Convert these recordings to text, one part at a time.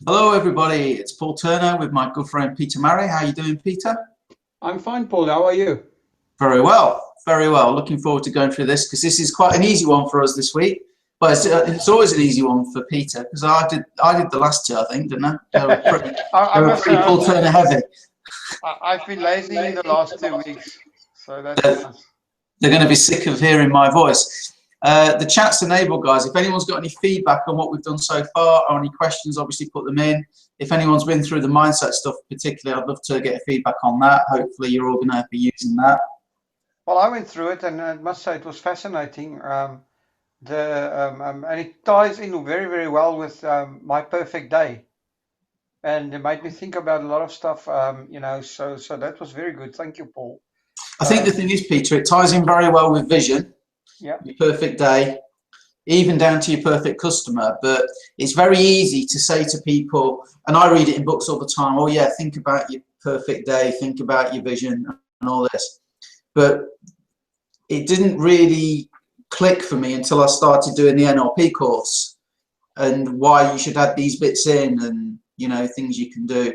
Hello everybody, it's Paul Turner with my good friend Peter Murray. How are you doing, Peter? I'm fine, Paul. How are you? Very well, very well. Looking forward to going through this because this is quite an easy one for us this week. But it's always an easy one for Peter because I did the last two, I think, didn't I? They were pretty, I they were must say, pretty Paul Turner heavy. I've been lazy in the last 2 weeks, so that's They're, nice. they're going to be sick of hearing my voice. The chat's enabled, guys. If anyone's got any feedback on what we've done so far or any questions, obviously put them in. If anyone's been through the mindset stuff particularly, I'd love to get feedback on that. Hopefully you're all going to be using that. Well, I went through it, and I must say it was fascinating. And it ties in very, very well with my perfect day, and it made me think about a lot of stuff. So that was very good. Thank you, Paul. I think the thing is, Peter, it ties in very well with vision, Yeah. your perfect day, even down to your perfect customer. But it's very easy to say to people, and I read it in books all the time, oh yeah, think about your perfect day, think about your vision and all this. But it didn't really click for me until I started doing the NLP course and why you should add these bits in and, you know, things you can do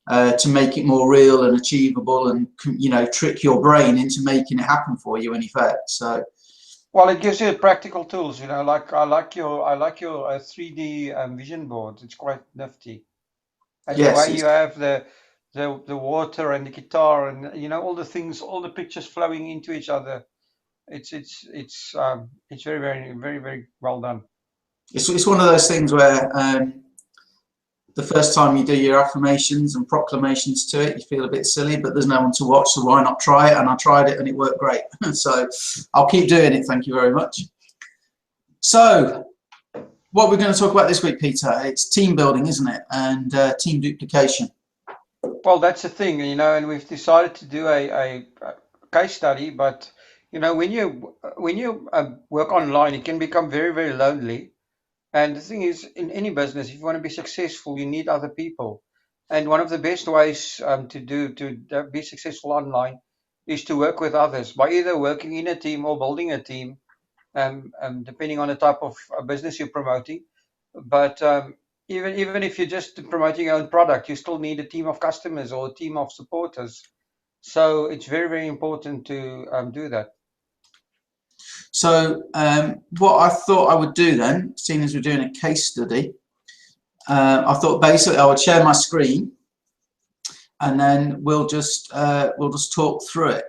to make it more real and achievable and, you know, trick your brain into making it happen for you in effect. So, Well, it gives you practical tools. Like I like your 3D vision board. It's quite nifty. And the yes, way you have the water and the guitar and all the things, all the pictures flowing into each other. It's very, very, very, very well done. it's one of those things where the first time you do your affirmations and proclamations to it, you feel a bit silly, but there's no one to watch, so why not try it? And I tried it and it worked great. So I'll keep doing it. Thank you very much. So what we're going to talk about this week, Peter, it's team building, isn't it? And team duplication. Well, that's the thing, and we've decided to do a case study. But when you work online, it can become very, very lonely. And the thing is, in any business, if you want to be successful, you need other people. And one of the best ways to be successful online is to work with others by either working in a team or building a team, depending on the type of business you're promoting. But even if you're just promoting your own product, you still need a team of customers or a team of supporters. So it's very, very important to do that. So what I thought I would do then, seeing as we're doing a case study, I thought basically I would share my screen and then we'll just talk through it.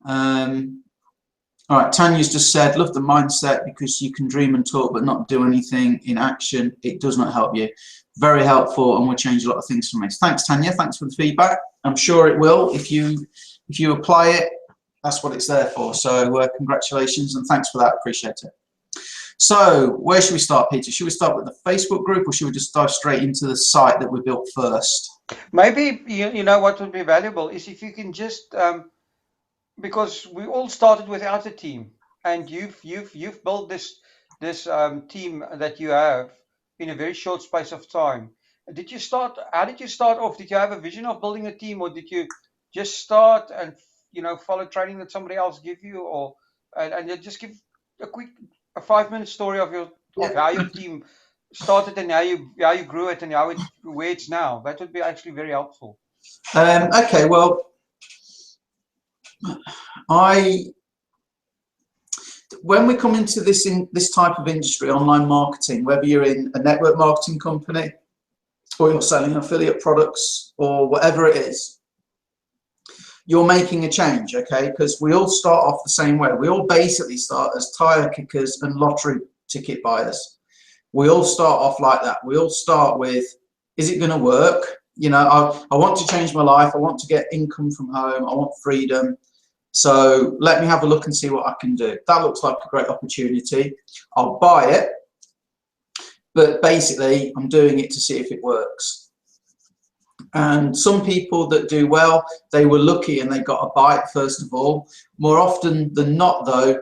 All right, Tanya's just said, love the mindset because you can dream and talk but not do anything in action. It does not help you. Very helpful and will change a lot of things for me. Thanks, Tanya. Thanks for the feedback. I'm sure it will. If you apply it, that's what it's there for. So congratulations and thanks for that. Appreciate it. So where should we start, Peter? Should we start with the Facebook group or should we just dive straight into the site that we built first? Maybe you know what would be valuable is if you can just because we all started without a team, and you've built this team that you have in a very short space of time. Did you start? How did you start off? Did you have a vision of building a team, or did you just start and follow training that somebody else give you, or and you just give a quick 5-minute story of how your team started and how you grew it and where it's now? That would be actually very helpful. Okay, well, when we come into this type of industry, online marketing, whether you're in a network marketing company or you're selling affiliate products or whatever it is, you're making a change, okay? Because we all start off the same way. We all basically start as tire kickers and lottery ticket buyers. We all start off like that. We all start with, is it going to work? You know, I want to change my life. I want to get income from home. I want freedom. So let me have a look and see what I can do. That looks like a great opportunity. I'll buy it. But basically, I'm doing it to see if it works. And some people that do well, they were lucky and they got a bite first of all. More often than not, though,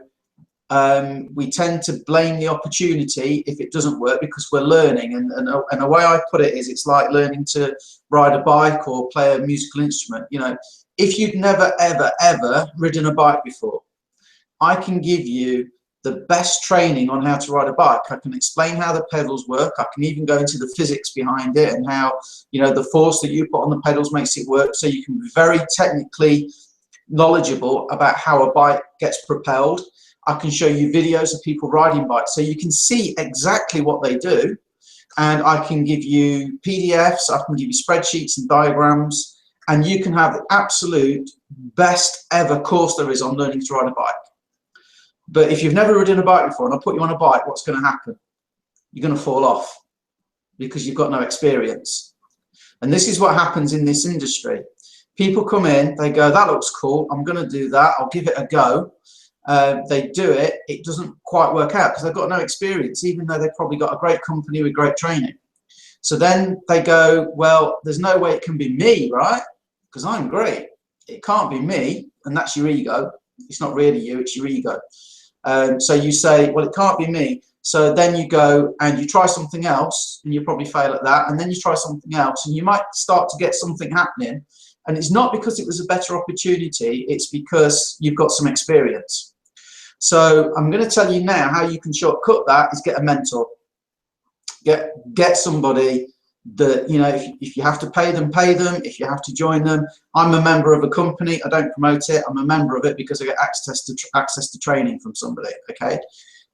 we tend to blame the opportunity if it doesn't work because we're learning. And the way I put it is, it's like learning to ride a bike or play a musical instrument. You know, if you'd never, ever, ever ridden a bike before, I can give you the best training on how to ride a bike. I can explain how the pedals work. I can even go into the physics behind it and how, you know, the force that you put on the pedals makes it work. So you can be very technically knowledgeable about how a bike gets propelled. I can show you videos of people riding bikes so you can see exactly what they do. And I can give you PDFs, I can give you spreadsheets and diagrams, and you can have the absolute best ever course there is on learning to ride a bike. But if you've never ridden a bike before and I put you on a bike, what's going to happen? You're going to fall off because you've got no experience. And this is what happens in this industry. People come in, they go, that looks cool, I'm going to do that, I'll give it a go. They do it, it doesn't quite work out because they've got no experience, even though they've probably got a great company with great training. So then they go, well, there's no way it can be me, right? Because I'm great. It can't be me, and that's your ego. It's not really you, it's your ego. So you say, well, it can't be me. So then you go and you try something else, and you probably fail at that, and then you try something else, and you might start to get something happening. And it's not because it was a better opportunity, it's because you've got some experience. So I'm going to tell you now how you can shortcut that is get a mentor. Get somebody that, you know, if you have to pay them, pay them. If you have to join them. I'm a member of a company. I don't promote it. I'm a member of it because I get access to training from somebody, okay?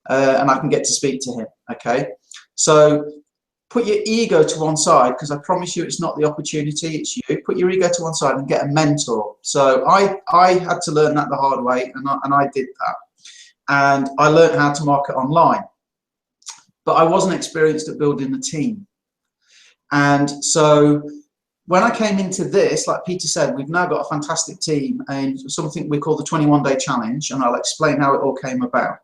And I can get to speak to him, okay? So put your ego to one side, because I promise you it's not the opportunity, it's you. Put your ego to one side and get a mentor. So I had to learn that the hard way, and I did that. And I learned how to market online. But I wasn't experienced at building a team. And so when I came into this, like Peter said, we've now got a fantastic team and something we call the 21-day challenge, and I'll explain how it all came about.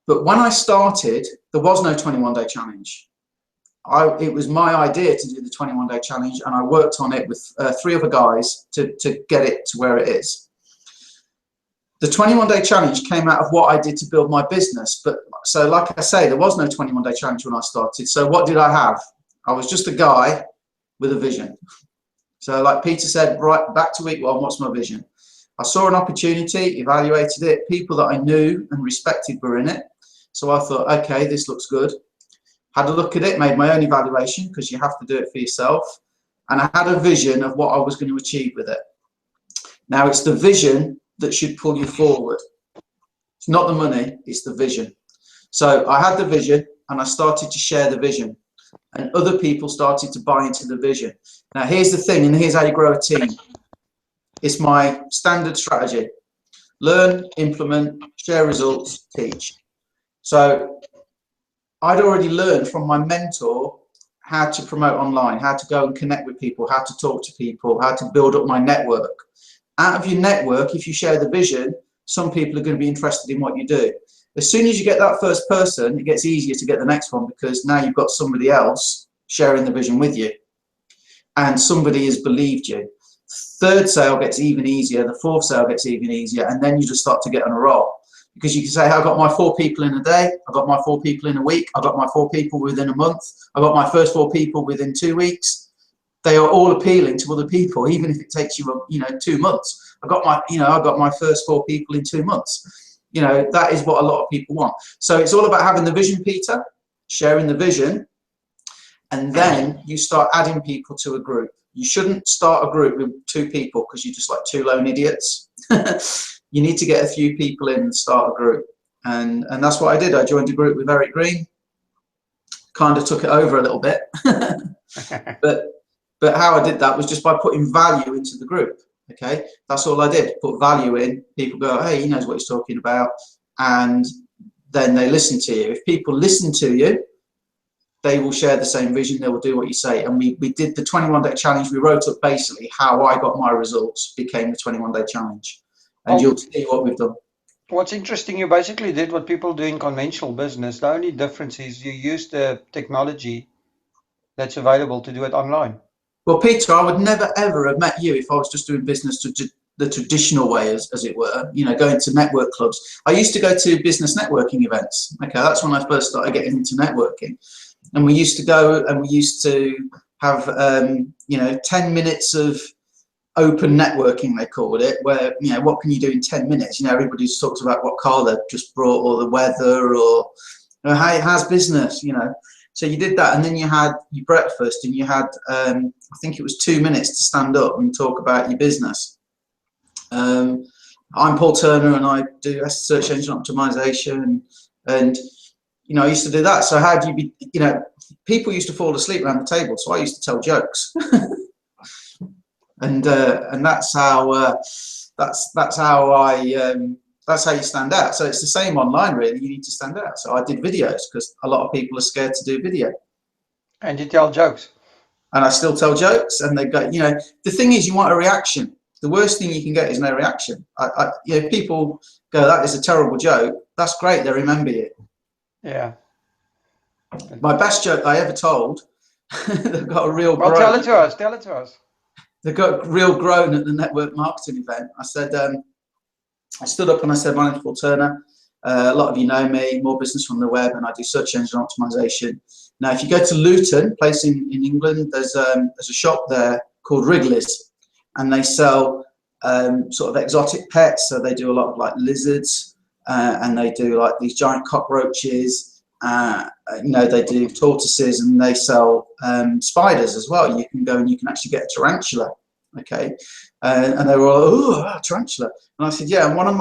But when I started, there was no 21-day challenge. It was my idea to do the 21-day challenge, and I worked on it with 3 other guys to get it to where it is. The 21-day challenge came out of what I did to build my business. But so like I say, there was no 21-day challenge when I started. So what did I have? I was just a guy with a vision. So like Peter said, right back to week 1, what's my vision? I saw an opportunity, evaluated it, people that I knew and respected were in it. So I thought, okay, this looks good. Had a look at it, made my own evaluation, because you have to do it for yourself. And I had a vision of what I was going to achieve with it. Now it's the vision that should pull you forward. It's not the money, it's the vision. So I had the vision and I started to share the vision, and other people started to buy into the vision. Now here's the thing, and here's how you grow a team. It's my standard strategy. Learn, implement, share results, teach. So I'd already learned from my mentor how to promote online, how to go and connect with people, how to talk to people, how to build up my network. Out of your network, if you share the vision, some people are going to be interested in what you do. As soon as you get that first person, it gets easier to get the next one, because now you've got somebody else sharing the vision with you, and somebody has believed you. Third sale gets even easier, the fourth sale gets even easier, and then you just start to get on a roll. Because you can say, I got my 4 people in a day, I got my 4 people in a week, I got my 4 people within a month, I got my first 4 people within 2 weeks. They are all appealing to other people, even if it takes you, 2 months. I got my first 4 people in 2 months. That is what a lot of people want. So it's all about having the vision, Peter, sharing the vision, and then you start adding people to a group. You shouldn't start a group with 2 people because you're just like 2 lone idiots. You need to get a few people in and start a group. And that's what I did. I joined a group with Eric Green, kind of took it over a little bit. But how I did that was just by putting value into the group. Okay, that's all I did. Put value in. People go, hey, he knows what he's talking about, and then they listen to you. If people listen to you, they will share the same vision. They will do what you say. And we did the 21-day challenge. We wrote up basically how I got my results became the 21-day challenge, and you'll see what we've done. What's interesting, you basically did what people do in conventional business. The only difference is you use the technology that's available to do it online. Well, Peter, I would never, ever have met you if I was just doing business the traditional way, as it were, going to network clubs. I used to go to business networking events. Okay, that's when I first started getting into networking. And we used to go and we used to have, 10 minutes of open networking, they called it, where, you know, what can you do in 10 minutes? You know, everybody just talks about what car they've just brought, or the weather, or how's business, you know. So you did that, and then you had your breakfast, and you had, I think it was 2 minutes to stand up and talk about your business. I'm Paul Turner, and I do search engine optimization, and you know, I used to do that. So how do you be, you know, people used to fall asleep around the table, so I used to tell jokes. And that's how that's how you stand out. So it's the same online, really. You need to stand out. So I did videos because a lot of people are scared to do video. And you tell jokes. And I still tell jokes, and they go, you know, the thing is, you want a reaction. The worst thing you can get is no reaction. You know, people go, that is a terrible joke. That's great. They remember you. Yeah. My best joke I ever told, they've got a real groan. Well, tell it to us. Tell it to us. They got a real groan at the network marketing event. I said, I stood up and I said, my name's Paul Turner. A lot of you know me, more business from the web, and I do search engine optimization. Now, if you go to Luton, place in England, there's a shop there called Wrigley's, and they sell sort of exotic pets. So they do a lot of like lizards, and they do like these giant cockroaches. You know, they do tortoises, and they sell spiders as well. You can go and you can actually get a tarantula. Okay, and they were all, oh, tarantula. And I said, yeah. And one of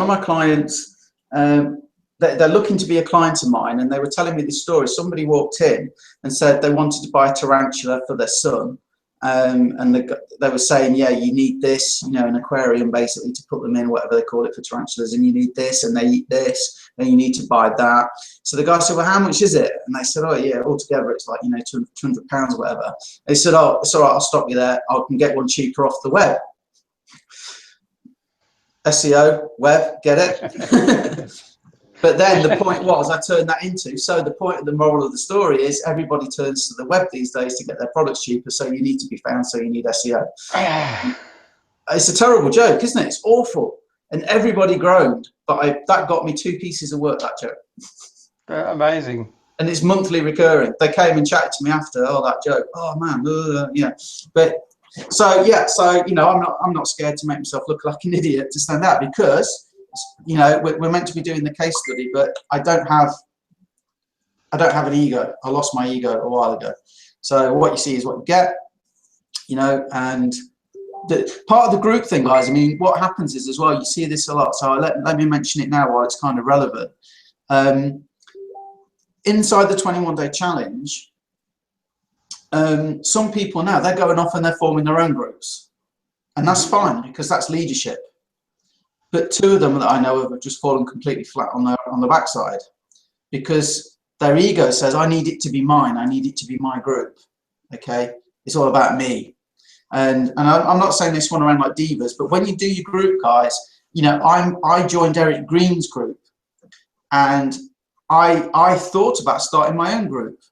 my clients, they're looking to be a client of mine, and they were telling me this story. Somebody walked in and said they wanted to buy a tarantula for their son. And they were saying, yeah, you need this, you know, an aquarium basically to put them in, whatever they call it for tarantulas, and you need this, and they eat this, and you need to buy that. So the guy said, well, how much is it? And they said, oh yeah, altogether it's like, you know, £200 or whatever. They said, oh, it's all right, I'll stop you there. I can get one cheaper off the web. SEO, web, get it? But then the point was, I turned that into, so the point of the moral of the story is everybody turns to the web these days to get their products cheaper, so you need to be found, so you need SEO. It's a terrible joke, isn't it? It's awful. And everybody groaned, but that got me 2 pieces of work, that joke. Amazing. And it's monthly recurring. They came and chatted to me after, oh, that joke. Oh, man, yeah. But so, yeah, so, you know, I'm not scared to make myself look like an idiot to stand out, because you know, we're meant to be doing the case study, but I don't have an ego. I lost my ego a while ago. So what you see is what you get, you know. And part of the group thing, guys, I mean, what happens is as well, you see this a lot. So let me mention it now while it's kind of relevant. Inside the 21-day challenge, some people now, they're going off and they're forming their own groups, and that's fine because that's leadership. But 2 of them that I know of have just fallen completely flat on the backside, because their ego says, I need it to be mine. I need it to be my group. Okay, it's all about me. And I'm not saying this one around like divas, but when you do your group, guys, you know, I joined Eric Green's group, and I thought about starting my own group,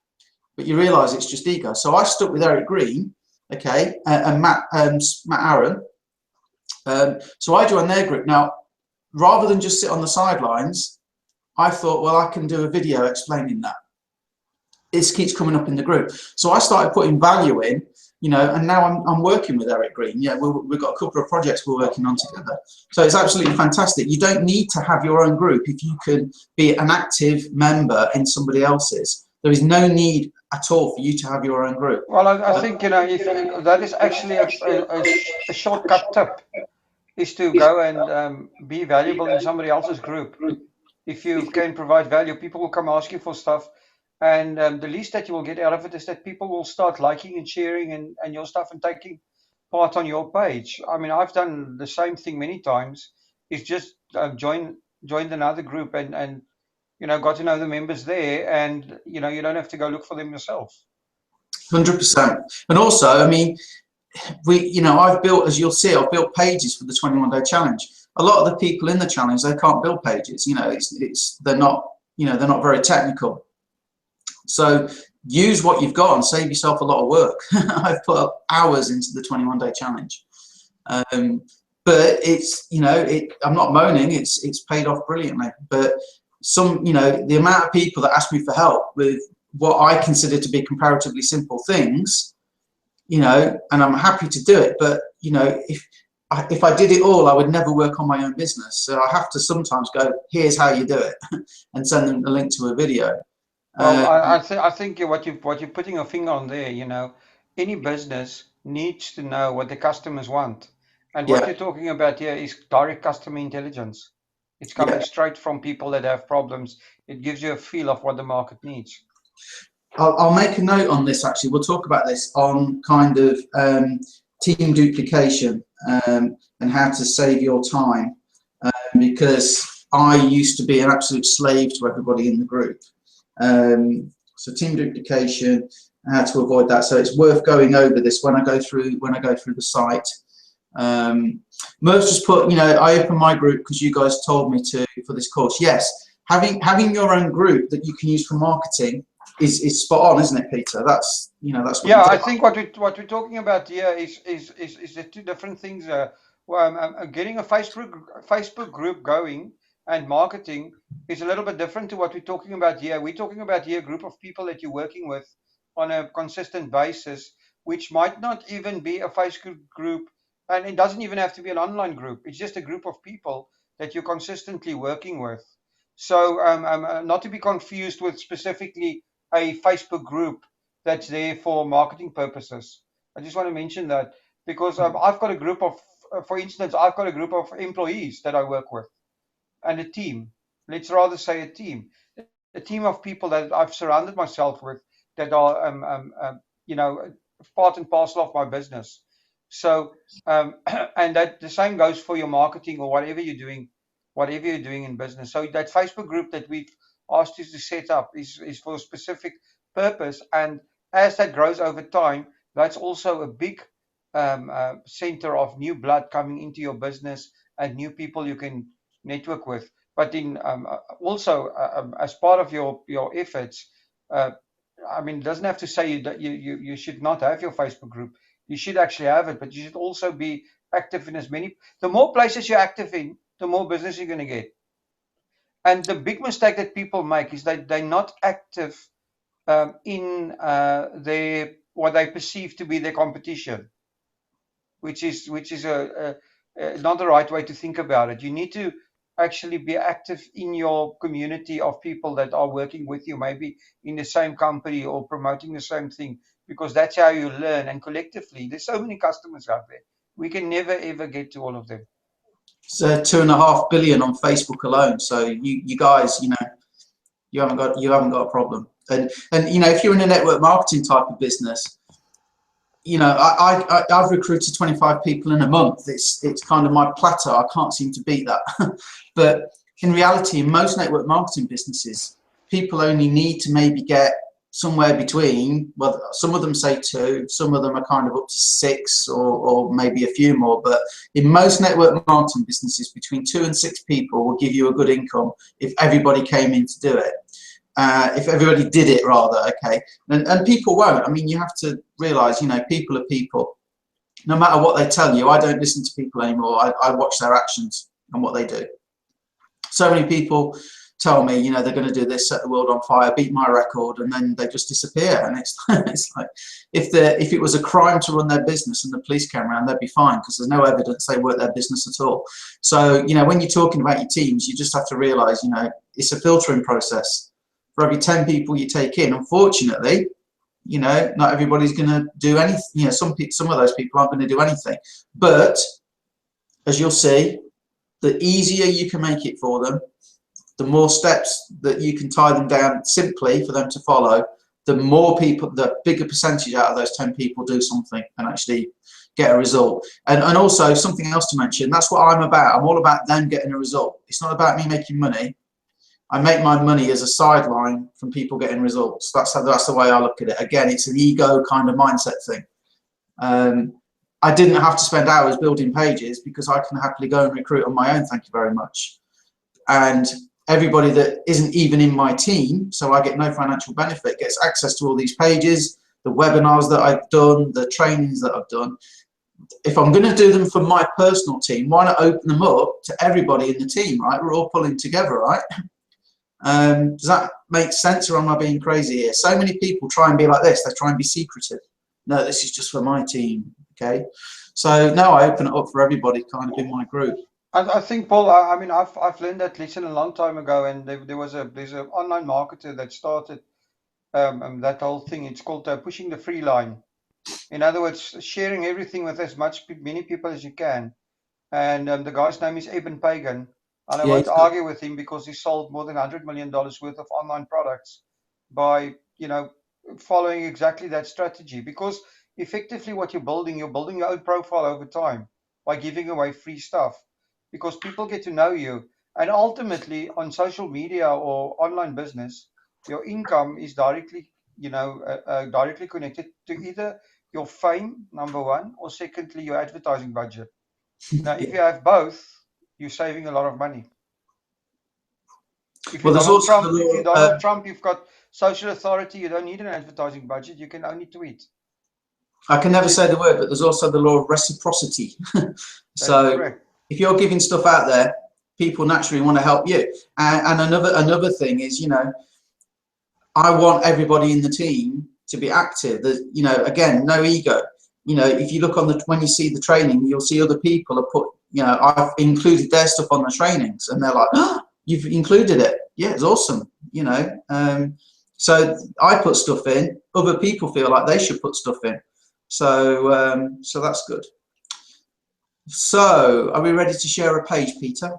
but you realise it's just ego. So I stuck with Eric Green, okay, and Matt Aaron. So I joined their group. Now, rather than just sit on the sidelines, I thought, well, I can do a video explaining that. It keeps coming up in the group. So I started putting value in, you know, and now I'm working with Eric Green. Yeah, we've got a couple of projects we're working on together. So it's absolutely fantastic. You don't need to have your own group if you can be an active member in somebody else's. There is no need at all for you to have your own group. Well, I think, you know, if that is actually a shortcut tip, is to go and be valuable in somebody else's group. If you can provide value, people will come ask you for stuff, and the least that you will get out of it is that people will start liking and sharing and your stuff and taking part on your page. I mean, I've done the same thing many times. Is just joined another group and you know, got to know the members there, and you know, you don't have to go look for them yourself. 100%. And also, I mean, you know, I've built, as you'll see, I've built pages for the 21-day challenge. A lot of the people in the challenge, they can't build pages. You know, they're not, you know, they're not very technical. So use what you've got and save yourself a lot of work. I've put hours into the 21-day challenge, but it's, you know, I'm not moaning. It's paid off brilliantly. But you know, the amount of people that ask me for help with what I consider to be comparatively simple things, you know, and I'm happy to do it. But, you know, if I did it all, I would never work on my own business. So I have to sometimes go, here's how you do it, and send them a link to a video. Well, Uh, I think what you're putting a finger on there, any business needs to know what the customers want. And what yeah, you're talking about here is direct customer intelligence. It's coming yeah. straight from people that have problems. It gives you a feel of what the market needs. I'll make a note on this, actually. We'll talk about this on kind of team duplication, and how to save your time, because I used to be an absolute slave to everybody in the group. So team duplication, how to avoid that. So it's worth going over this when I go through the site. Merv's just put, you know, I opened my group because you guys told me to for this course. Yes, having your own group that you can use for marketing is spot on, isn't it, Peter? That's, you know, that's what Yeah, you I do. think what we're talking about here is the two different things. Well, getting a Facebook group going and marketing is a little bit different to what we're talking about here. We're talking about here a group of people that you're working with on a consistent basis, which might not even be a Facebook group, and it doesn't even have to be an online group. It's just a group of people that you're consistently working with. So, not to be confused with specifically a Facebook group that's there for marketing purposes. I just want to mention that because I've got a group of, for instance, I've got a group of employees that I work with and a team. Let's rather say a team of people that I've surrounded myself with that are, part and parcel of my business. So, and that the same goes for your marketing or whatever you're doing in business. So that Facebook group that we've asked you to set up is for a specific purpose, and as that grows over time, that's also a big center of new blood coming into your business and new people you can network with. But in also as part of your efforts, uh, I mean, it doesn't have to say that you should not have your Facebook group. You should actually have it, but you should also be active in as many. The more places you're active in, the more business you're going to get. And the big mistake that people make is that they're not active in their what they perceive to be their competition, which is not the right way to think about it. You need to actually be active in your community of people that are working with you, maybe in the same company or promoting the same thing, because that's how you learn. And collectively, there's so many customers out there. We can never ever get to all of them. It's 2.5 billion on Facebook alone. So you guys, you know, you haven't got a problem. And you know, if you're in a network marketing type of business, you know, I've recruited 25 people in a month. It's kind of my plateau. I can't seem to beat that. But in reality, in most network marketing businesses, people only need to maybe get somewhere between, well, some of them say 2, some of them are kind of up to 6 or maybe a few more. But in most network marketing businesses, between 2 and 6 people will give you a good income if everybody came in to do it. If everybody did it, rather, okay, and people won't. I mean, you have to realize, you know, people are people. No matter what they tell you, I don't listen to people anymore. I watch their actions and what they do. So many people tell me, you know, they're going to do this, set the world on fire, beat my record, and then they just disappear. And it's it's like if it was a crime to run their business and the police came around, they'd be fine because there's no evidence they work their business at all. So, you know, when you're talking about your teams, you just have to realize, you know, it's a filtering process. For every 10 people you take in, unfortunately, you know, not everybody's going to do anything. You know, some of those people aren't going to do anything. But as you'll see, the easier you can make it for them, the more steps that you can tie them down simply for them to follow, the more people, the bigger percentage out of those 10 people do something and actually get a result. And also something else to mention, that's what I'm about. I'm all about them getting a result. It's not about me making money. I make my money as a sideline from people getting results. That's the way I look at it. Again, it's an ego kind of mindset thing. I didn't have to spend hours building pages because I can happily go and recruit on my own, thank you very much. And everybody that isn't even in my team, so I get no financial benefit, gets access to all these pages, the webinars that I've done, the trainings that I've done. If I'm going to do them for my personal team, why not open them up to everybody in the team, right? We're all pulling together, right? Does that make sense, or am I being crazy here? So many people try and be like this. They try and be secretive. No, this is just for my team. Okay, so now I open it up for everybody kind of in my group. I think, Paul, I mean, I've learned that lesson a long time ago, and there's an online marketer that started that whole thing. It's called pushing the free line. In other words, sharing everything with as many people as you can. And the guy's name is Eben Pagan. And I Yeah, won't argue with him because he sold more than $100 million worth of online products by, following exactly that strategy. Because effectively what you're building your own profile over time by giving away free stuff. Because people get to know you. And ultimately on social media or online business, your income is directly, directly connected to either your fame, number one, or secondly, your advertising budget. Now, if you have both, you're saving a lot of money. If you're well, there's Donald also the Trump, if you're law. Donald Trump, you've got social authority. You don't need an advertising budget. You can only tweet. I can never say the word, but there's also the law of reciprocity. That's So correct. if you're giving stuff out there, people naturally want to help you. And another thing is, I want everybody in the team to be active. There's, again, no ego. If you look on when you see the training, you'll see other people have put, I've included their stuff on the trainings, and they're like, oh, you've included it. Yeah, it's awesome. So I put stuff in. Other people feel like they should put stuff in. So that's good. So are we ready to share a page, Peter?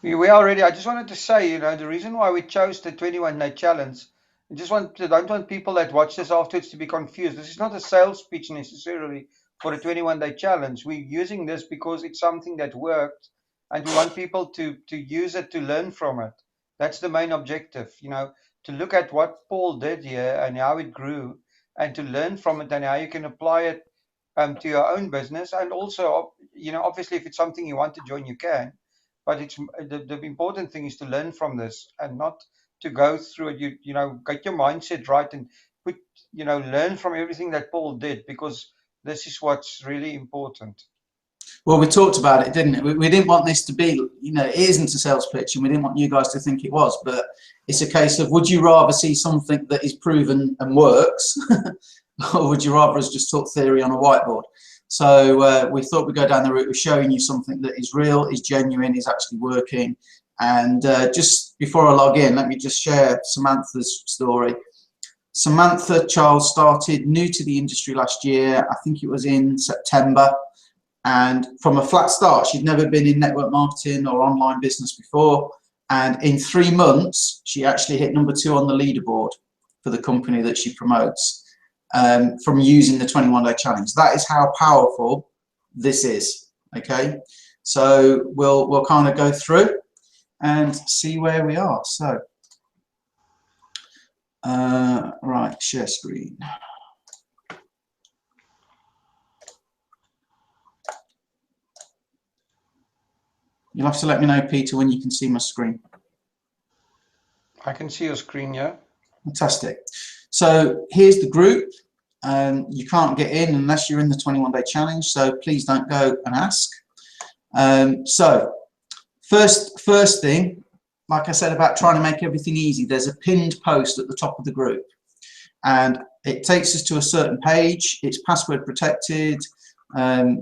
We are ready. I just wanted to say, the reason why we chose the 21-day challenge, don't want people that watch this afterwards to be confused. This is not a sales pitch necessarily for a 21-day challenge. We're using this because it's something that worked, and we want people to use it to learn from it. That's the main objective, to look at what Paul did here and how it grew, and to learn from it and how you can apply it to your own business. And also, obviously, if it's something you want to join, you can. But it's the important thing is to learn from this and not to go through it. Get your mindset right and learn from everything that Paul did, because this is what's really important. Well, we talked about it, didn't we? We didn't want this to be, it isn't a sales pitch, and we didn't want you guys to think it was, but it's a case of, would you rather see something that is proven and works, or would you rather us just talk theory on a whiteboard? So we thought we'd go down the route of showing you something that is real, is genuine, is actually working. And just before I log in, let me just share Samantha's story. Samantha Charles started new to the industry last year. I think it was in September. And from a flat start, she'd never been in network marketing or online business before. And in 3 months, she actually hit #2 on the leaderboard for the company that she promotes, from using the 21-day challenge. That is how powerful this is. Okay, so we'll kind of go through and see where we are. So, right, share screen. You'll have to let me know, Peter, when you can see my screen. I can see your screen, yeah. Fantastic. So here's the group. You can't get in unless you're in the 21-day challenge, so please don't go and ask. So first thing, like I said about trying to make everything easy, there's a pinned post at the top of the group, and it takes us to a certain page. It's password protected.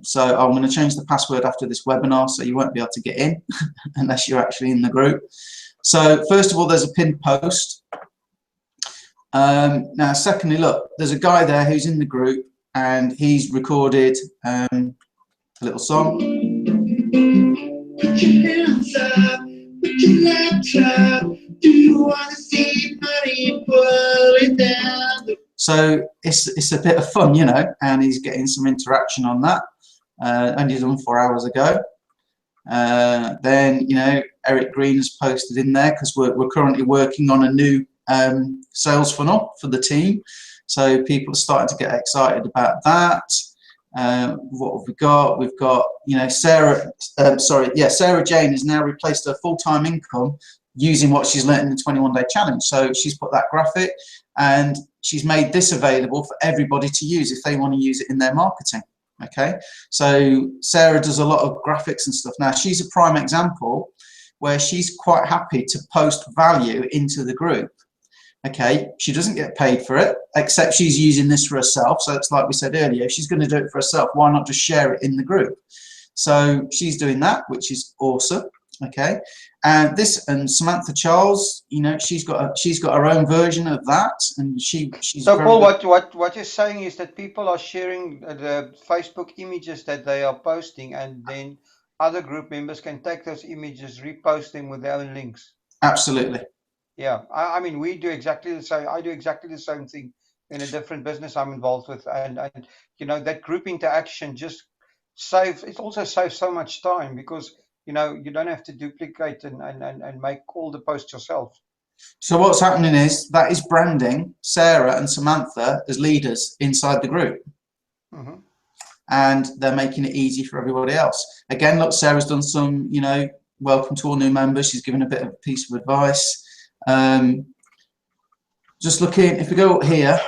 So I'm going to change the password after this webinar, so you won't be able to get in unless you're actually in the group. So first of all, there's a pinned post. Now, secondly, look, there's a guy there who's in the group, and he's recorded a little song. Put your hands up, put your laptop. Do you want to see money pull it down? So it's a bit of fun, and he's getting some interaction on that. Only done 4 hours ago. Then, Eric Green has posted in there because we're currently working on a new sales funnel for the team. So people are starting to get excited about that. What have we got? We've got, Sarah Jane has now replaced her full-time income using what she's learned in the 21-day challenge. So she's put that graphic, and she's made this available for everybody to use if they want to use it in their marketing. Okay, so Sarah does a lot of graphics and stuff. Now, she's a prime example where she's quite happy to post value into the group. Okay, she doesn't get paid for it, except she's using this for herself. So it's like we said earlier, if she's going to do it for herself, why not just share it in the group? So she's doing that, which is awesome. Okay, and Samantha Charles, you know, she's got her own version of that, and she's So very Paul, good. what you're saying is that people are sharing the Facebook images that they are posting, and then other group members can take those images, repost them with their own links. Absolutely. Yeah, I mean, we do exactly the same. I do exactly the same thing in a different business I'm involved with, and you know, that group interaction just saves. It also saves so much time because you know you don't have to duplicate and make all the posts yourself. So what's happening is that is branding Sarah and Samantha as leaders inside the group. Mm-hmm. And they're making it easy for everybody else. Again, look, Sarah's done some, you know, welcome to all new members. She's given a bit of a piece of advice. Just looking, if we go up here,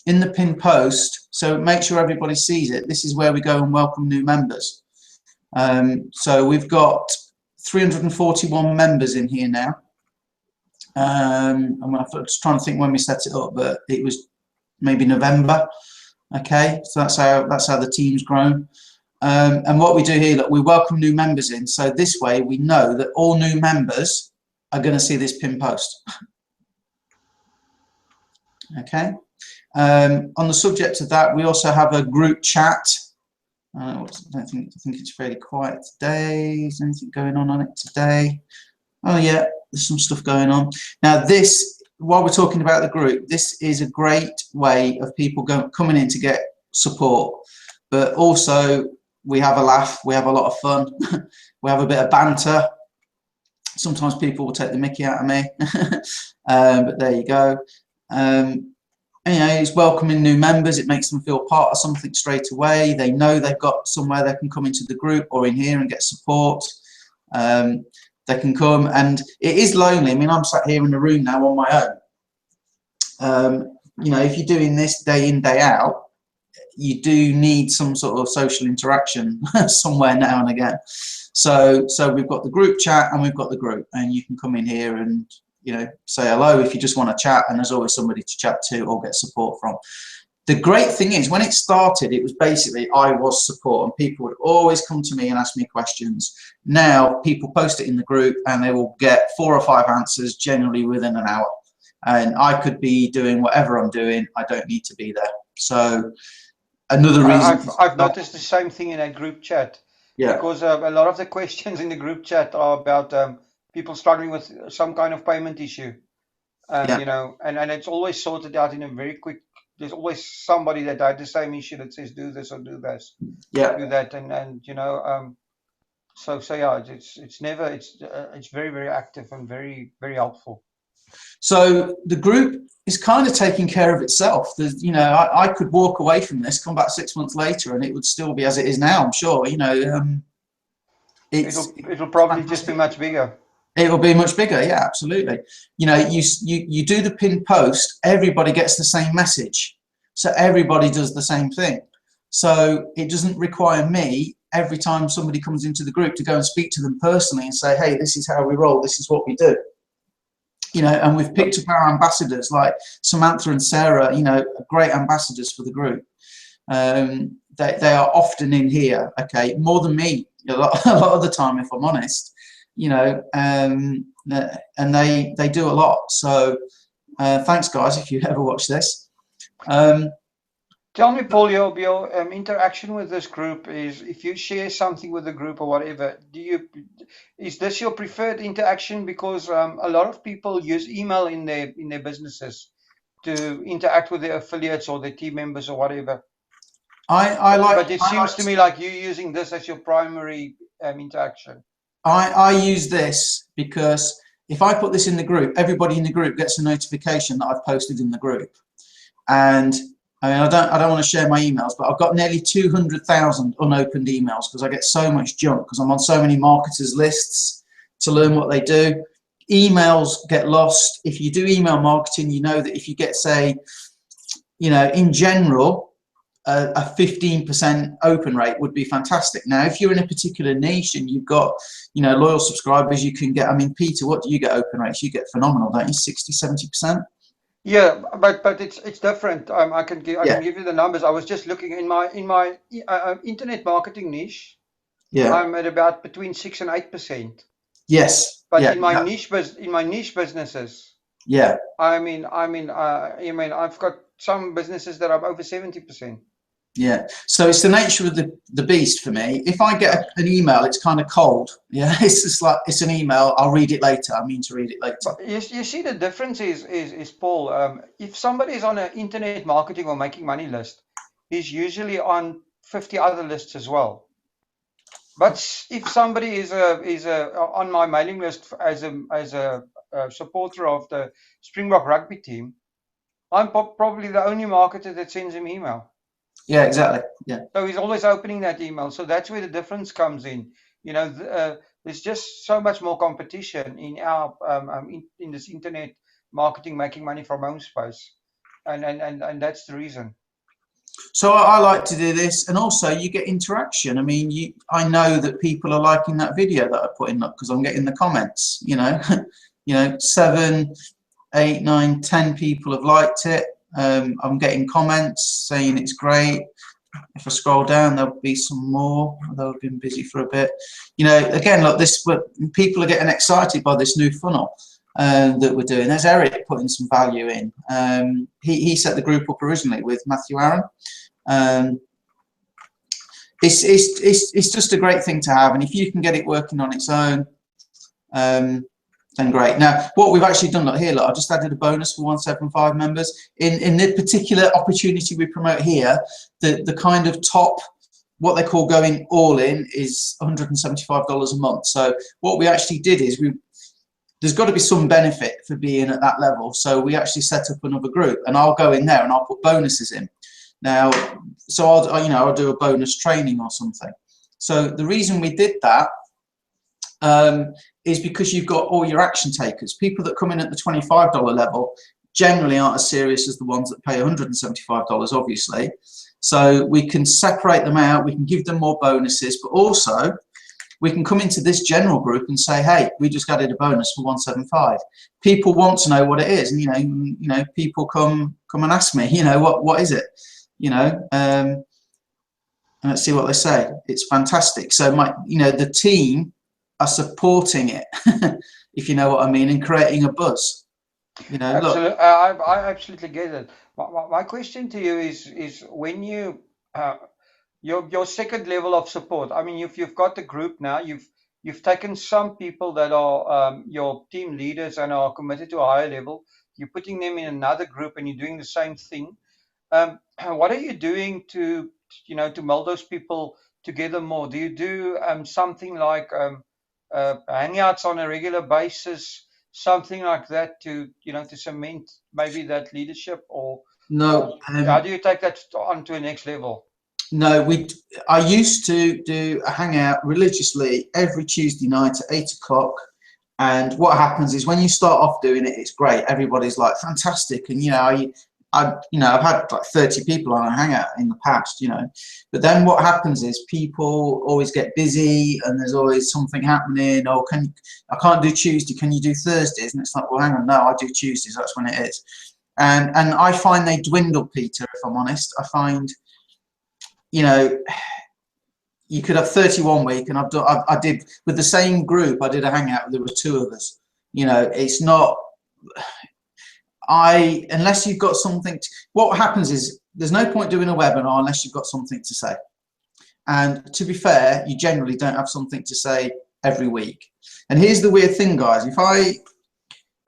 in the pinned post, so make sure everybody sees it. This is where we go and welcome new members. So we've got 341 members in here now. I'm just trying to think when we set it up, but it was maybe November. Okay, so that's how the team's grown. And what we do here, look, we welcome new members in. So this way we know that all new members are going to see this pin post. Okay. On the subject of that, we also have a group chat. I think it's fairly quiet today. Is anything going on it today? Oh yeah, there's some stuff going on. Now this, while we're talking about the group, this is a great way of people coming in to get support, but also we have a laugh, we have a lot of fun, we have a bit of banter. Sometimes people will take the mickey out of me, but there you go. And, you know, it's welcoming new members. It makes them feel part of something straight away. They know they've got somewhere they can come into the group or in here and get support. They can come, and it is lonely. I mean, I'm sat here in the room now on my own. You know, if you're doing this day in, day out, you do need some sort of social interaction somewhere now and again. So we've got the group chat and we've got the group, and you can come in here and, you know, say hello if you just want to chat, and there's always somebody to chat to or get support from. The great thing is, when it started, it was basically I was support, and people would always come to me and ask me questions. Now people post it in the group and they will get 4 or 5 answers generally within an hour, and I could be doing whatever I'm doing. I don't need to be there. So another reason I've noticed the same thing in a group chat. Yeah. Because a lot of the questions in the group chat are about people struggling with some kind of payment issue. Yeah. You know, and it's always sorted out in a very quick. There's always somebody that had the same issue that says do this or do this, Yeah. do that, and you know, so yeah, it's never it's very, very active and very, very helpful. So the group is kind of taking care of itself. There's, you know, I could walk away from this, come back 6 months later, and it would still be as it is now. I'm sure. You know, it'll probably just be much bigger. It will be much bigger, yeah, absolutely. You know, you do the pinned post, everybody gets the same message, so everybody does the same thing. So it doesn't require me every time somebody comes into the group to go and speak to them personally and say, hey, this is how we roll, this is what we do. You know, and we've picked up our ambassadors like Samantha and Sarah, you know, great ambassadors for the group. They are often in here, okay, more than me a lot of the time, if I'm honest. You know, and they do a lot. So thanks, guys, if you ever watch this. Tell me, Paul, your interaction with this group is, if you share something with the group or whatever, is this your preferred interaction? Because a lot of people use email in their businesses to interact with their affiliates or their team members or whatever. But it seems to me like you're using this as your primary interaction. I use this because if I put this in the group, everybody in the group gets a notification that I've posted in the group. And I mean, I don't want to share my emails, but I've got nearly 200,000 unopened emails because I get so much junk because I'm on so many marketers lists to learn what they do. Emails get lost. If you do email marketing, you know that if you get, say, you know, in general, a 15% open rate would be fantastic. Now, if you're in a particular niche and you've got, you know, loyal subscribers, you can get, I mean, Peter, what do you get open rates? You get phenomenal, don't you? 60, 70%? Yeah, but it's different. I Yeah, can give you the numbers. I was just looking in my internet marketing niche. yeah, I'm at about between 6 and 8%. yes, But yeah, in my niche businesses, yeah. I've got some businesses that are over 70%. Yeah, so it's the nature of the beast for me. If I get Yeah. an email, it's kind of cold. Yeah, it's just like it's an email. I'll read it later. I mean to read it later. But you see the difference is Paul, if somebody is on an internet marketing or making money list, he's usually on 50 other lists as well. But if somebody is on my mailing list as a supporter of the Springbok rugby team, I'm probably the only marketer that sends him email. Yeah, exactly. Yeah, So he's always opening that email. So that's where the difference comes in. There's just so much more competition in in this internet marketing, making money from home space, and that's the reason. so I like to do this, and also you get interaction. I mean, I know that people are liking that video that I put in up because I'm getting the comments. You know, 7, 8, 9, 10 people have liked it. I'm getting comments saying it's great. If I scroll down, there'll be some more, although I've been busy for a bit. You know, again, look, people are getting excited by this new funnel that we're doing. There's Eric putting some value in. He set the group up originally with Matthew Aaron. Um, it's just a great thing to have, and if you can get it working on its own, then great. Now, what we've actually done, look here, look, I've just added a bonus for 175 members. In the particular opportunity we promote here, the kind of top, what they call going all in, is $175 a month. So what we actually did is there's got to be some benefit for being at that level. So we actually set up another group, and I'll go in there and I'll put bonuses in. Now, so I'll do a bonus training or something. So the reason we did that is because you've got all your action takers. People that come in at the $25 level generally aren't as serious as the ones that pay $175, obviously. So we can separate them out, we can give them more bonuses, but also we can come into this general group and say, hey, we just added a bonus for 175. People want to know what it is, and you know, people come and ask me, what is it? And let's see what they say. It's fantastic. So the team are supporting it, if you know what I mean, and creating a buzz. Look. Absolutely, I absolutely get it. My question to you is when you your second level of support. I mean, you've got the group now. You've taken some people that are your team leaders and are committed to a higher level. You're putting them in another group, and you're doing the same thing. What are you doing to mold those people together more? Do you do something like hangouts on a regular basis, something like that to cement maybe that leadership, or No, how do you take that on to a next level? no. I used to do a hangout religiously every Tuesday night at 8 o'clock. And what happens is when you start off doing it, it's great. Everybody's like fantastic, and I've had like 30 people on a hangout in the past, But then what happens is people always get busy, and there's always something happening. Oh, I can't do Tuesday. Can you do Thursdays? And it's like, well, hang on, no, I do Tuesdays. That's when it is. And I find they dwindle, Peter. If I'm honest, I find, you could have 31 week, and I did with the same group. I did a hangout. There were 2 of us. It's not. Unless you've got something. What happens is there's no point doing a webinar unless you've got something to say. And to be fair, you generally don't have something to say every week. And here's the weird thing, guys. If I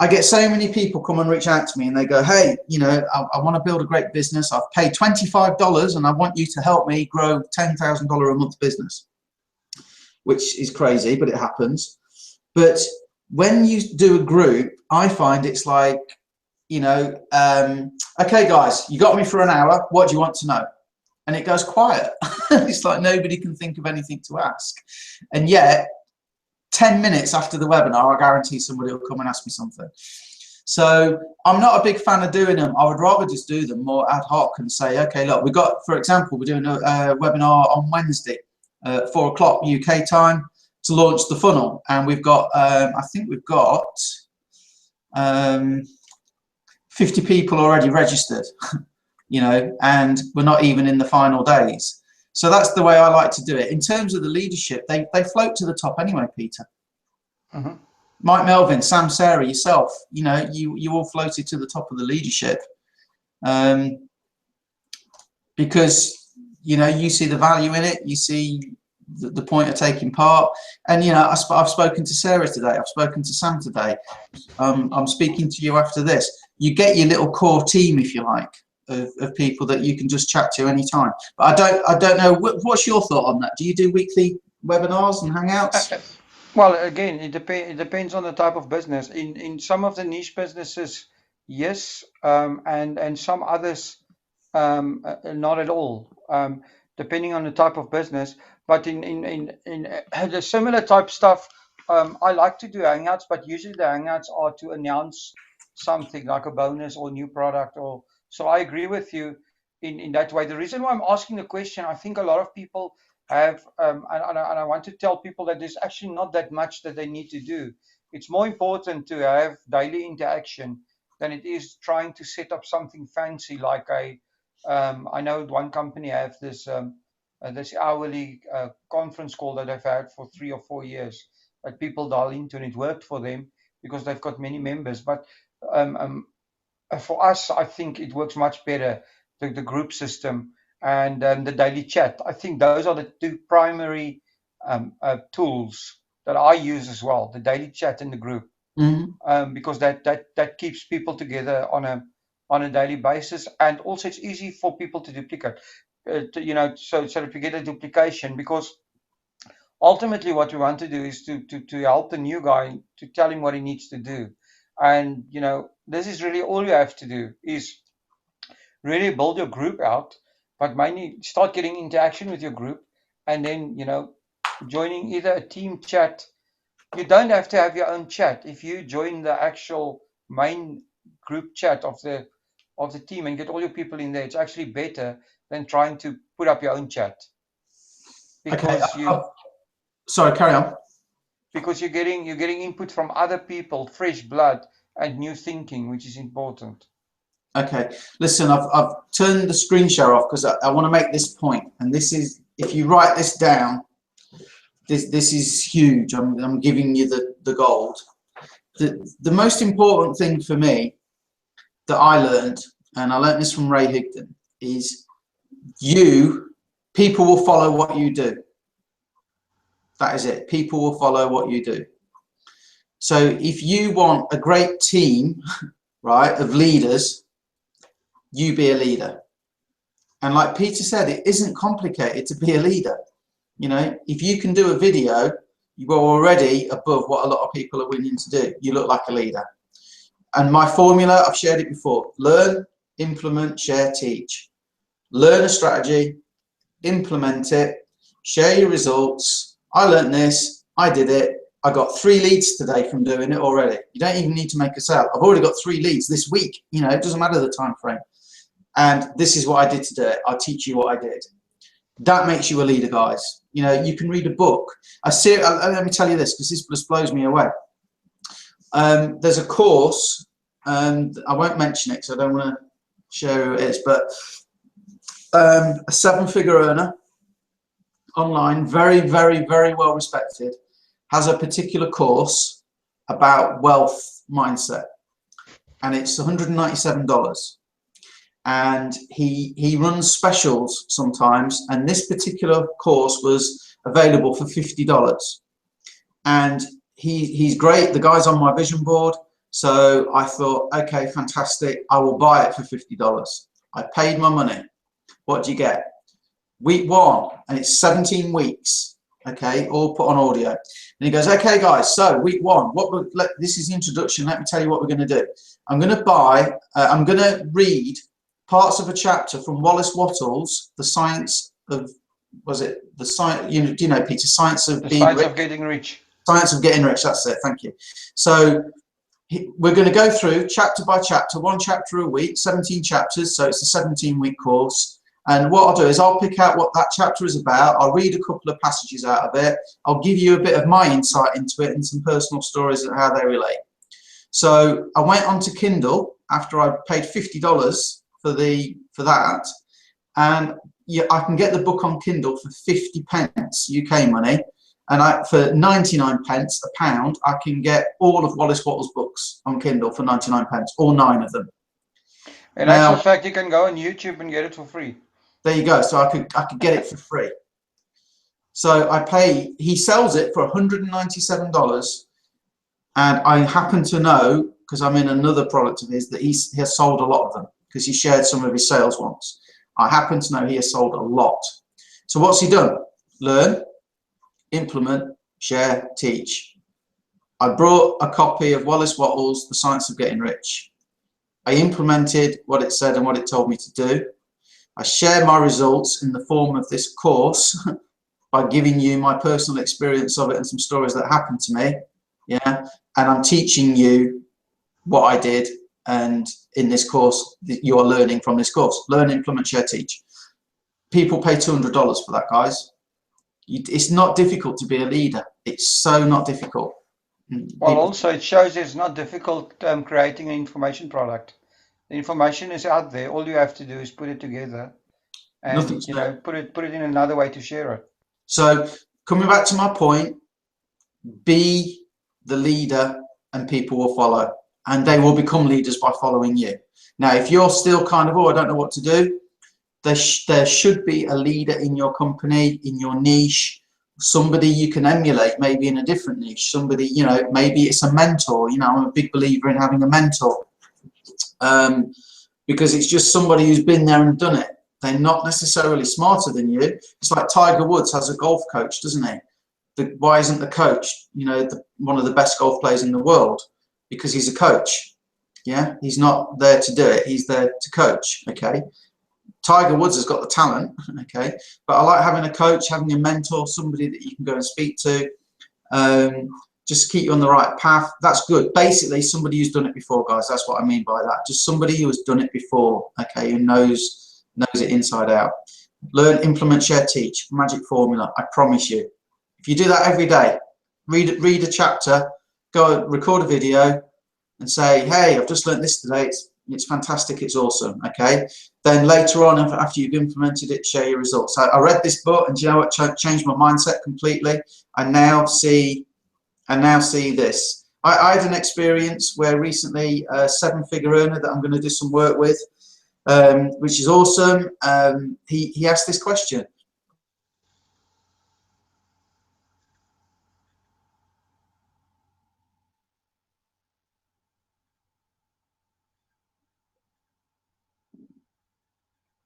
get so many people come and reach out to me and they go, hey, I want to build a great business. I've paid $25 and I want you to help me grow $10,000 a month business, which is crazy, but it happens. But when you do a group, I find it's like, okay, guys, you got me for an hour. What do you want to know? And it goes quiet. It's like nobody can think of anything to ask. And yet, 10 minutes after the webinar, I guarantee somebody will come and ask me something. So I'm not a big fan of doing them. I would rather just do them more ad hoc and say, okay, look, for example, we're doing a webinar on Wednesday, 4 o'clock UK time to launch the funnel. And we've got, I think we've got 50 people already registered, you know, and we're not even in the final days. So that's the way I like to do it. In terms of the leadership, they float to the top anyway, Peter. Mm-hmm. Mike Melvin, Sam, Sarah, yourself, you know, you all floated to the top of the leadership, because, you know, you see the value in it, you see the point of taking part. And, you know, I've spoken to Sarah today, I've spoken to Sam today, I'm speaking to you after this. You get your little core team, if you like, of people that you can just chat to anytime. But I don't know, what's your thought on that? Do you do weekly webinars and hangouts? Well, again, it depends on the type of business. In some of the niche businesses, yes, and some others, not at all, depending on the type of business. But in the similar type stuff, I like to do hangouts, but usually the hangouts are to announce something like a bonus or new product. Or so I agree with you in that way. The reason why I'm asking the question, I think a lot of people have, and I want to tell people that there's actually not that much that they need to do. It's more important to have daily interaction than it is trying to set up something fancy like I know one company have this hourly conference call that they've had for 3 or 4 years that people dial into, and it worked for them because they've got many members. But um, um, for us, I think it works much better, the group system and the daily chat. I think those are the two primary tools that I use as well, the daily chat and the group, because that keeps people together on a daily basis, and also it's easy for people to duplicate, you know, so that we get a duplication, because ultimately what we want to do is to help the new guy, to tell him what he needs to do. And you know, this is really all you have to do, is really build your group out, but mainly start getting interaction with your group, and then, you know, joining either a team chat. You don't have to have your own chat. If you join the actual main group chat of the team and get all your people in there, it's actually better than trying to put up your own chat, Okay, because you sorry, carry on. because you're getting input from other people, fresh blood and new thinking, which is important. Okay, listen, I've turned the screen share off because I want to make this point, and this is, if you write this down, this is huge. I'm giving you the gold. The most important thing for me that I learned, and I learned this from Ray Higdon, is people will follow what you do. That is it. People will follow what you do. So if you want a great team, right, of leaders, you be a leader. And like Peter said, it isn't complicated to be a leader. You know, if you can do a video, you are already above what a lot of people are willing to do. You look like a leader. And my formula, I've shared it before: learn, implement, share, teach. Learn a strategy, implement it, share your results. I learned this, I did it, I got 3 leads today from doing it already. You don't even need to make a sale. I've already got 3 leads this week. You know, it doesn't matter the time frame. And this is what I did today. I'll teach you what I did. That makes you a leader, guys. You know, you can read a book. Let me tell you this, because this just blows me away. There's a course, and I won't mention it because I don't want to share who it is, but a 7-figure earner online, very, very, very well respected, has a particular course about wealth mindset, and it's $197. And he runs specials sometimes, and this particular course was available for $50. And he's great. The guy's on my vision board, so I thought, okay, fantastic, I will buy it for $50. I paid my money. What do you get? Week 1, and it's 17 weeks, okay, all put on audio. And he goes, okay guys, so week 1, this is the introduction, let me tell you what we're going to do. I'm going to read parts of a chapter from Wallace Wattles, The Science of, do you know, Peter, Science of The Being Science Rich? of Getting Rich. Science of Getting Rich, that's it, thank you. So we're going to go through chapter by chapter, 1 chapter a week, 17 chapters, so it's a 17-week course. And what I'll do is I'll pick out what that chapter is about, I'll read a couple of passages out of it, I'll give you a bit of my insight into it and some personal stories and how they relate. So I went onto Kindle, after I paid $50 for that, and yeah, I can get the book on Kindle for 50 pence UK money, and for 99 pence a pound, I can get all of Wallace Wattles' books on Kindle for 99 pence, all 9 of them. In Now, actual fact, you can go on YouTube and get it for free. there you go. So I could get it for free. So he sells it for $197, and I happen to know, because I'm in another product of his, that he has sold a lot of them, because he shared some of his sales once. I happen to know he has sold a lot. So what's he done? Learn, implement, share, teach. I brought a copy of Wallace Wattles, The Science of Getting Rich. I implemented what it said and what it told me to do. I share my results in the form of this course by giving you my personal experience of it and some stories that happened to me. Yeah, and I'm teaching you what I did, and in this course you are learning from this course. Learn, implement, share, teach. People pay $200 for that, guys. It's not difficult to be a leader. It's so not difficult. Well, also it shows it's not difficult creating an information product. The information is out there. All you have to do is put it together, and put it in another way to share it. So coming back to my point, be the leader and people will follow, and they will become leaders by following you. Now, if you're still kind of, I don't know what to do, there should be a leader in your company, in your niche, somebody you can emulate, maybe in a different niche, somebody, maybe it's a mentor. I'm a big believer in having a mentor, because it's just somebody who's been there and done it. They're not necessarily smarter than you. It's like Tiger Woods has a golf coach, doesn't he? Why isn't the coach, one of the best golf players in the world? Because he's a coach. Yeah, he's not there to do it. He's there to coach. Okay. Tiger Woods has got the talent. Okay, but I like having a coach, having a mentor, somebody that you can go and speak to, just keep you on the right path. That's good. Basically, somebody who's done it before, guys. That's what I mean by that. Just somebody who has done it before. Okay, who knows it inside out. Learn, implement, share, teach. Magic formula. I promise you. If you do that every day, read a chapter, go record a video, and say, "Hey, I've just learned this today. It's fantastic. It's awesome." Okay. Then later on, after you've implemented it, share your results. I read this book, and do you know what changed my mindset completely? I now see this. I had an experience where recently a 7-figure earner that I'm going to do some work with, which is awesome. He asked this question.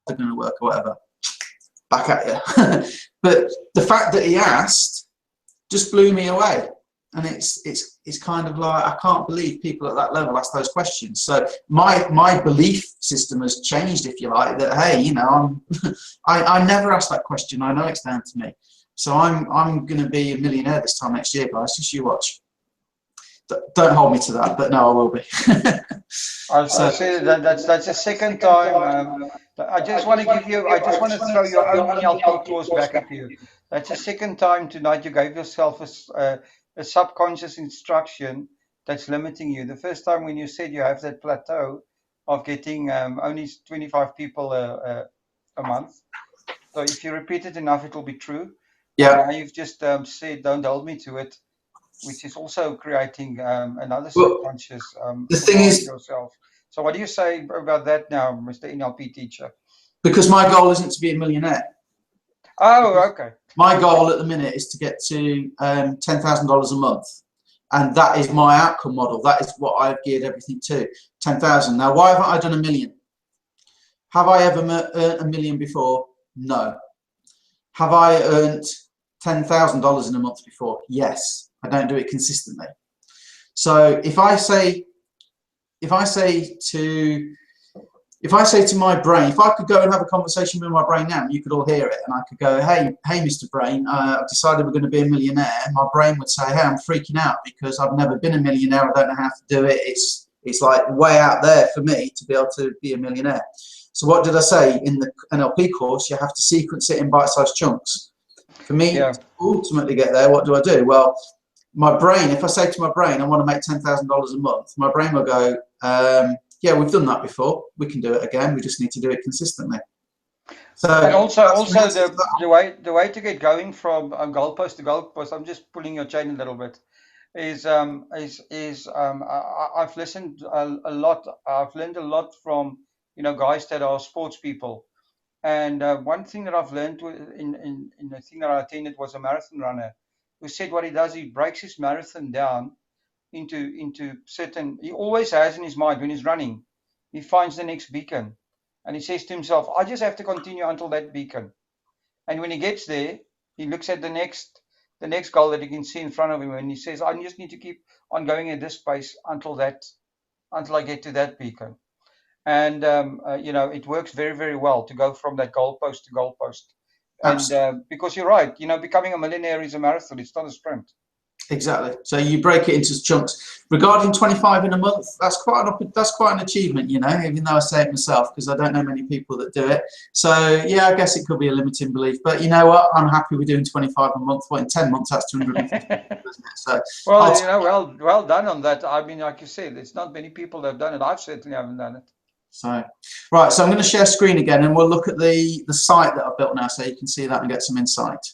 They're going to work or whatever. Back at you. But the fact that he asked just blew me away. And it's kind of like, I can't believe people at that level ask those questions. So my belief system has changed, if you like, that, hey, I never asked that question. I know it's down to me. So I'm going to be a millionaire this time next year, guys. Just you watch. Don't hold me to that, but no, I will be. I'll say that's the second time. I just want to throw your own NLP course back at you. That's the second time tonight you gave yourself a subconscious instruction that's limiting you. The first time when you said you have that plateau of getting only 25 people a month. So if you repeat it enough, it will be true. Yeah. Now you've just said, don't hold me to it, which is also creating another subconscious the thing is yourself. So what do you say about that now, Mr. NLP teacher? Because my goal isn't to be a millionaire. Oh, okay. My goal at the minute is to get to $10,000 a month. And that is my outcome model. That is what I've geared everything to, 10,000. Now, why haven't I done a million? Have I ever earned a million before? No. Have I earned $10,000 in a month before? Yes. I don't do it consistently. So if I say to my brain, if I could go and have a conversation with my brain now, you could all hear it, and I could go, hey, Mr. Brain, I've decided we're going to be a millionaire. And my brain would say, hey, I'm freaking out because I've never been a millionaire. I don't know how to do it. It's like way out there for me to be able to be a millionaire. So what did I say in the NLP course? You have to sequence it in bite-sized chunks. For me to ultimately get there, what do I do? Well, my brain, if I say to my brain, I want to make $10,000 a month, my brain will go, yeah, we've done that before. We can do it again. We just need to do it consistently. So And also, that's the also answer to that. the way to get going from goalpost to goalpost. I'm just pulling your chain a little bit. I've listened a lot. I've learned a lot from guys that are sports people. And one thing that I've learned in the thing that I attended was a marathon runner who said what he does. He breaks his marathon down into certain. He always has in his mind when he's running. He finds the next beacon, and he says to himself, "I just have to continue until that beacon." And when he gets there, he looks at the next goal that he can see in front of him, and he says, "I just need to keep on going at this pace until I get to that beacon." And it works very, very well to go from that goalpost to goalpost. And Absolutely. because you're right, becoming a millionaire is a marathon. It's not a sprint. Exactly. So you break it into chunks. Regarding 25 in a month, that's quite an achievement, even though I say it myself because I don't know many people that do it. So yeah, I guess it could be a limiting belief. But you know what? I'm happy we're doing 25 a month. Well, in 10 months, that's 250, isn't it? So Well, I'll well done on that. I mean, like you said, it's not many people that have done it. I certainly haven't done it. So, right, so I'm going to share screen again and we'll look at the site that I've built now so you can see that and get some insight.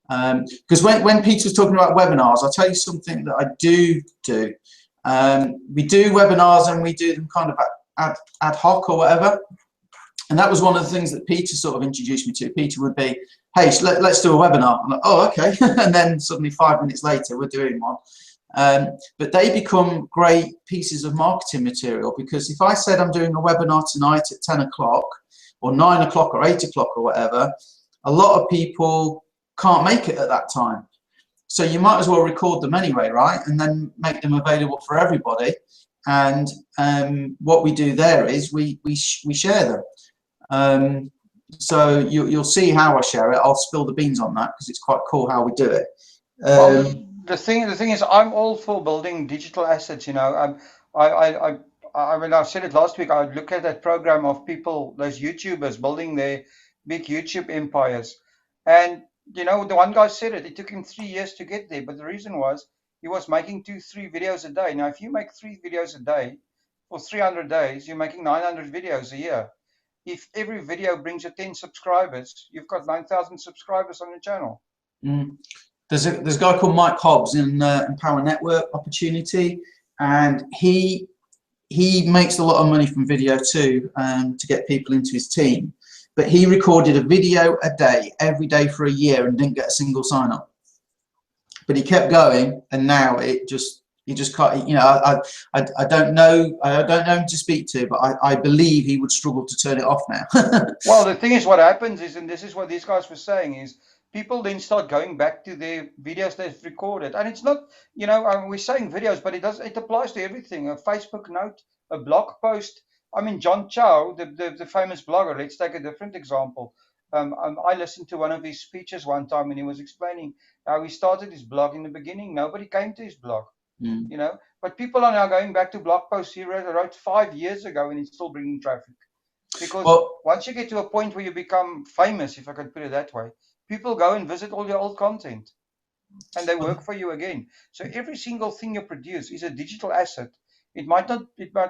Because when Peter was talking about webinars, I'll tell you something that I do. We do webinars and we do them kind of ad hoc or whatever. And that was one of the things that Peter sort of introduced me to. Peter would be, hey, let's do a webinar. I'm like, oh, okay. And then suddenly 5 minutes later, we're doing one. But they become great pieces of marketing material because if I said I'm doing a webinar tonight at 10 o'clock or 9 o'clock or 8 o'clock or whatever, a lot of people can't make it at that time. So you might as well record them anyway, right? And then make them available for everybody. And what we do there is we share them. So you'll see how I share it. I'll spill the beans on that because it's quite cool how we do it. Well, the thing is, I'm all for building digital assets. I mean, I said it last week. I look at that program of people, those YouTubers building their big YouTube empires, and the one guy said it. It took him 3 years to get there, but the reason was he was making 2-3 videos a day. Now, if you make 3 videos a day for 300 days, you're making 900 videos a year. If every video brings you 10 subscribers, you've got 9,000 subscribers on your channel. There's a guy called Mike Hobbs in Power Network Opportunity, and he makes a lot of money from video too, to get people into his team. But he recorded a video a day, every day for a year, and didn't get a single sign up. But he kept going, and now he just can't. I don't know him to speak to, but I believe he would struggle to turn it off now. Well, the thing is, what happens is, and this is what these guys were saying, is people then start going back to their videos they've recorded, and it's not, we're saying videos, but it applies to everything: a Facebook note, a blog post. I mean, John Chow, the famous blogger. Let's take a different example. I listened to one of his speeches one time, and he was explaining how he started his blog in the beginning. Nobody came to his blog, but people are now going back to blog posts he wrote 5 years ago, and it's still bringing traffic. Because once you get to a point where you become famous, if I can put it that way, people go and visit all your old content and they work for you again. So every single thing you produce is a digital asset. It might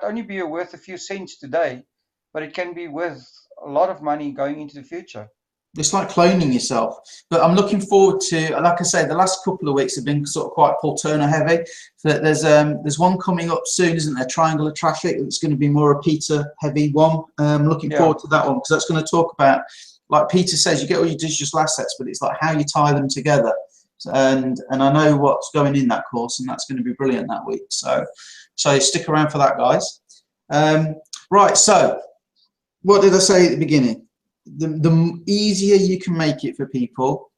only be worth a few cents today, but it can be worth a lot of money going into the future. It's like cloning yourself. But I'm looking forward to, like I say, the last couple of weeks have been sort of quite Paul Turner heavy. So there's one coming up soon, isn't there? Triangle of Traffic. It's going to be more a Peter heavy one. I'm looking forward to that one because that's going to talk about, like Peter says, you get all your digital assets, but it's like how you tie them together. And I know what's going in that course, and that's going to be brilliant that week. So stick around for that, guys. Right. So what did I say at the beginning? The easier you can make it for people,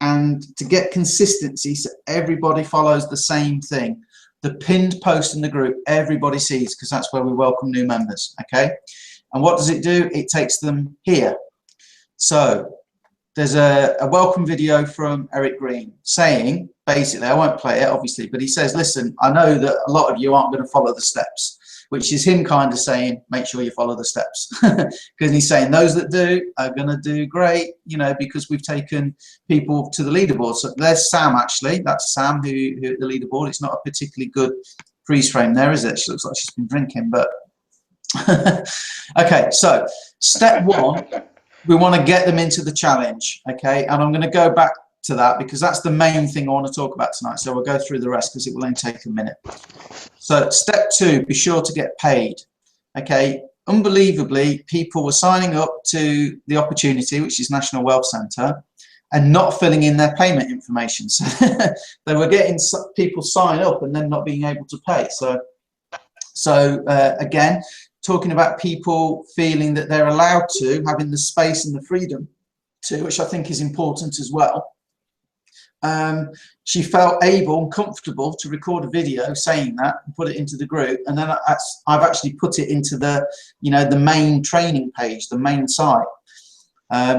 and to get consistency so everybody follows the same thing. The pinned post in the group, everybody sees, because that's where we welcome new members. Okay. And what does it do? It takes them here. So there's a welcome video from Eric Green saying, basically, I won't play it obviously, but he says, listen, I know that a lot of you aren't going to follow the steps, which is him kind of saying, make sure you follow the steps. Because he's saying those that do are going to do great, because we've taken people to the leaderboard. So there's Sam, actually. That's Sam who at the leaderboard. It's not a particularly good freeze frame there, is it? She looks like she's been drinking, but Okay, so step one, we want to get them into the challenge. Okay, and I'm going to go back to that because that's the main thing I want to talk about tonight. So we'll go through the rest because it will only take a minute. So step two, be sure to get paid. Okay, unbelievably, people were signing up to the opportunity, which is National Wealth Centre, and not filling in their payment information. So they were getting people sign up and then not being able to pay. So again, talking about people feeling that they're allowed to, having the space and the freedom to, which I think is important as well. She felt able and comfortable to record a video saying that and put it into the group, and then I've actually put it into the, you know, the main training page, the main site,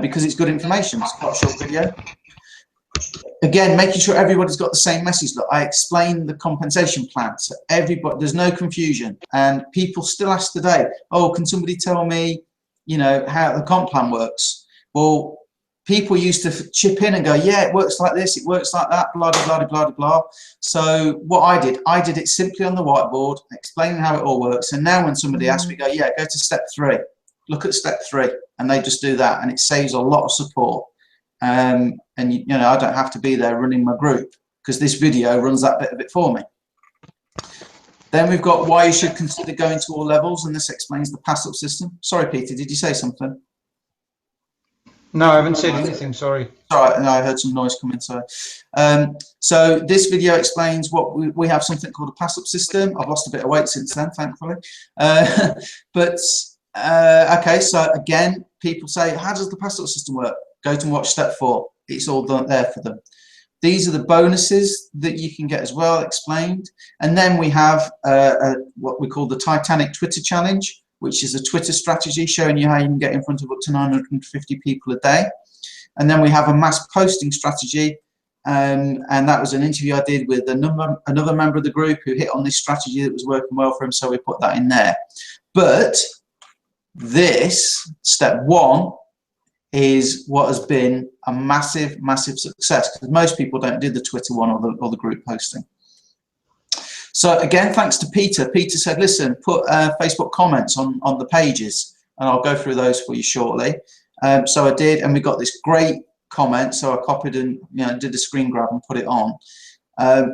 because it's good information. It's quite a short video. Again, making sure everybody's got the same message. Look, I explained the compensation plan, so everybody, there's no confusion. And people still ask today, oh, can somebody tell me, you know, how the comp plan works? Well, people used to chip in and go, yeah, it works like this, it works like that, blah, blah, blah, blah, blah. So what I did it simply on the whiteboard, explaining how it all works. And now when somebody asks me, go, yeah, go to step 3, look at step 3, and they just do that, and it saves a lot of support. And you know, I don't have to be there running my group because this video runs that bit of it for me. Then we've got why you should consider going to all levels, and this explains the pass-up system. Sorry, Peter, did you say something? No, I haven't said anything, sorry. Sorry, no, I heard some noise coming. So this video explains what we have something called a pass-up system. I've lost a bit of weight since then, thankfully. Okay, so again, people say, how does the pass-up system work? Go to watch step 4. It's all done there for them. These are the bonuses that you can get as well, explained. And then we have what we call the Titanic Twitter Challenge, which is a Twitter strategy showing you how you can get in front of up to 950 people a day. And then we have a mass posting strategy, and that was an interview I did with another member of the group who hit on this strategy that was working well for him, so we put that in there. But this, step 1, is what has been a massive, massive success, because most people don't do the Twitter one or the group posting. So again, thanks to Peter. Peter said, listen, put Facebook comments on the pages, and I'll go through those for you shortly. So I did, and we got this great comment, so I copied and did a screen grab and put it on.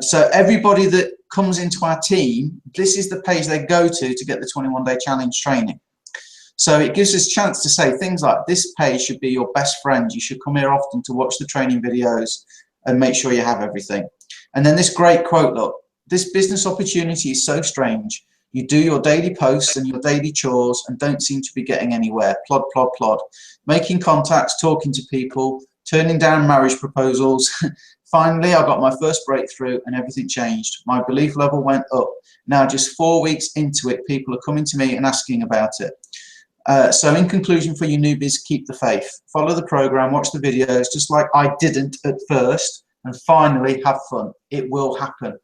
So everybody that comes into our team, this is the page they go to get the 21-day challenge training. So it gives us a chance to say things like, this page should be your best friend. You should come here often to watch the training videos and make sure you have everything. And then this great quote, look, this business opportunity is so strange. You do your daily posts and your daily chores and don't seem to be getting anywhere. Plod, plod, plod. Making contacts, talking to people, turning down marriage proposals. Finally, I got my first breakthrough and everything changed. My belief level went up. Now, just 4 weeks into it, people are coming to me and asking about it. So in conclusion for you newbies, keep the faith. Follow the program, watch the videos, just like I didn't at first, and finally have fun. It will happen.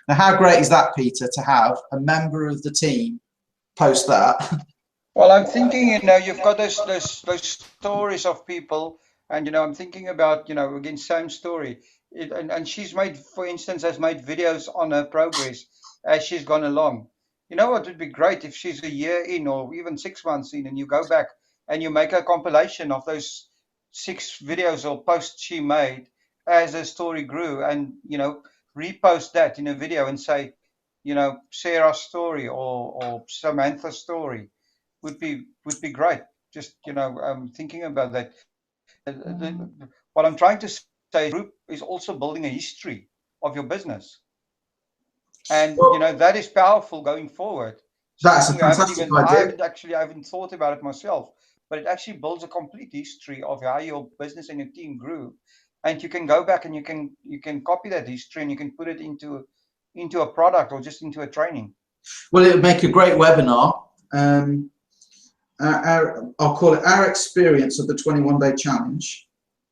Now, how great is that, Peter, to have a member of the team post that? Well, I'm thinking, you've got those stories of people, and, I'm thinking about, again, same story. And she's made, for instance, has made videos on her progress as she's gone along. You know what would be great if she's a year in or even 6 months in, and you go back and you make a compilation of those 6 videos or posts she made as her story grew, and repost that in a video and say, Sarah's story or Samantha's story would be great. Just thinking about that. What I'm trying to say, group is also building a history of your business. And that is powerful going forward. That's a fantastic idea. I haven't thought about it myself, but it actually builds a complete history of how your business and your team grew. And you can go back and you can copy that history and you can put it into a product or just into a training. Well, it would make a great webinar. I'll call it our experience of the 21-day challenge.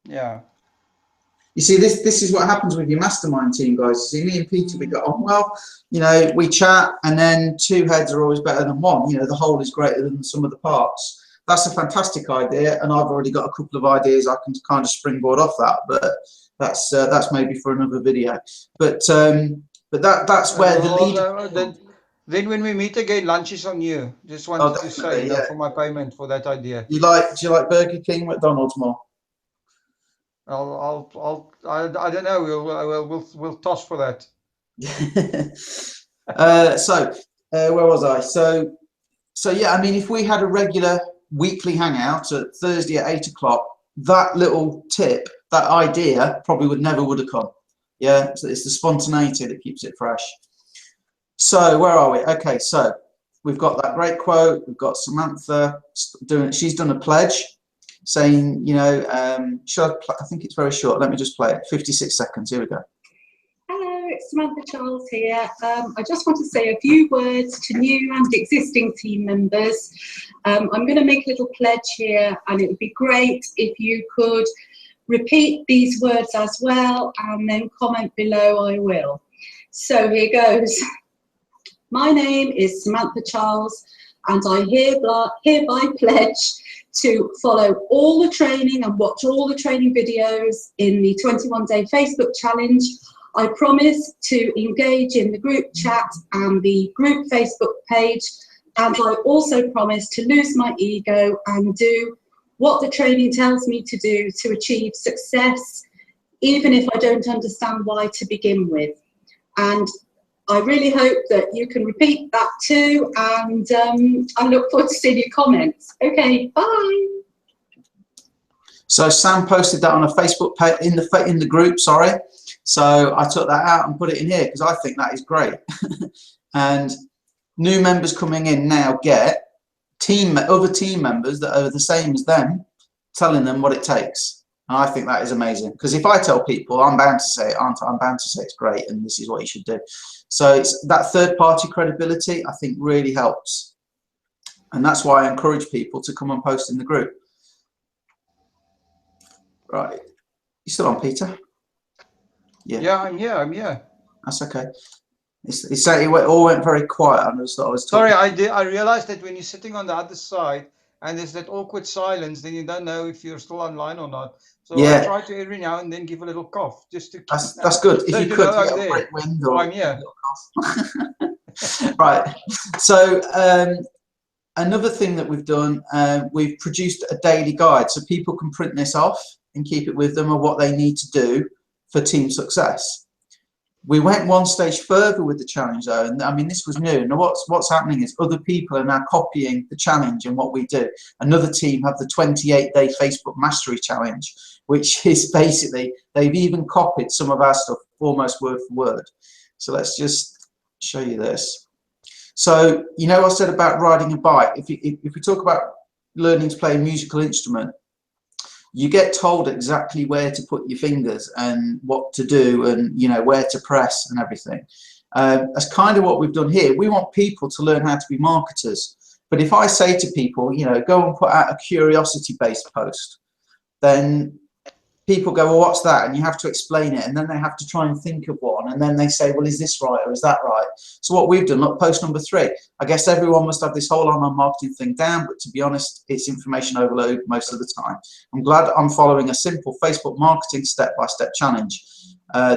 Yeah. You see, this is what happens with your mastermind team, guys. You see, me and Peter, we go, oh, well, we chat, and then 2 heads are always better than 1. The whole is greater than the sum of the parts. That's a fantastic idea, and I've already got a couple of ideas I can kind of springboard off that, but that's maybe for another video. But that's where the lead. Then when we meet again, lunch is on you. Just Oh, wanted to say, definitely, yeah. for my payment for that idea. Do you like Burger King, McDonald's more? I don't know. We'll toss for that. Where was I? So yeah, I mean, if we had a regular weekly hangout at Thursday at 8 o'clock, that little tip, that idea probably would have come. Yeah, so it's the spontaneity that keeps it fresh. So where are we? Okay, so we've got that great quote. We've got Samantha doing. She's done a pledge, saying, you know, I think it's very short. Let me just play it. 56 seconds. Here we go. Hello, it's Samantha Charles here. I just want to say a few words to new and existing team members. I'm going to make a little pledge here, and it would be great if you could repeat these words as well and then comment below. I will. So here goes. My name is Samantha Charles, and I hereby pledge to follow all the training and watch all the training videos in the 21-day Facebook challenge. I promise to engage in the group chat and the group Facebook page, and I also promise to lose my ego and do what the training tells me to do to achieve success, even if I don't understand why to begin with. And I really hope that you can repeat that too, and I look forward to seeing your comments. Okay, bye. So Sam posted that on a Facebook page in the group. Sorry. So I took that out and put it in here because I think that is great. And new members coming in now get other team members that are the same as them telling them what it takes. And I think that is amazing, because if I tell people, I'm bound to say it, aren't I? I'm bound to say it's great and this is what you should do. So it's that third party credibility, I think, really helps. And that's why I encourage people to come and post in the group. Right. You still on, Peter? Yeah, I'm here. That's okay. It all went very quiet. I was talking. Sorry, I realized that when you're sitting on the other side and there's that awkward silence, then you don't know if you're still online or not. So yeah. I try to every now and then give a little cough just to. That's good. If you could, I'm there. I'm here. Right. So another thing that we've done, we've produced a daily guide so people can print this off and keep it with them of what they need to do for team success. We went one stage further with the challenge though, and I mean this was new. Now what's happening is other people are now copying the challenge and what we do. Another team have the 28-day Facebook mastery challenge, which is basically they've even copied some of our stuff almost word for word. So let's just show you this. So you know I said about riding a bike. If we talk about learning to play a musical instrument, you get told exactly where to put your fingers and what to do and, you know, where to press and everything. That's kind of what we've done here. We want people to learn how to be marketers. But if I say to people, you know, go and put out a curiosity-based post, then people go, well, what's that? And you have to explain it. And then they have to try and think of one. And then they say, well, is this right or is that right? So what we've done, look, post number 3. I guess everyone must have this whole online marketing thing down, but to be honest, it's information overload most of the time. I'm glad I'm following a simple Facebook marketing step-by-step challenge.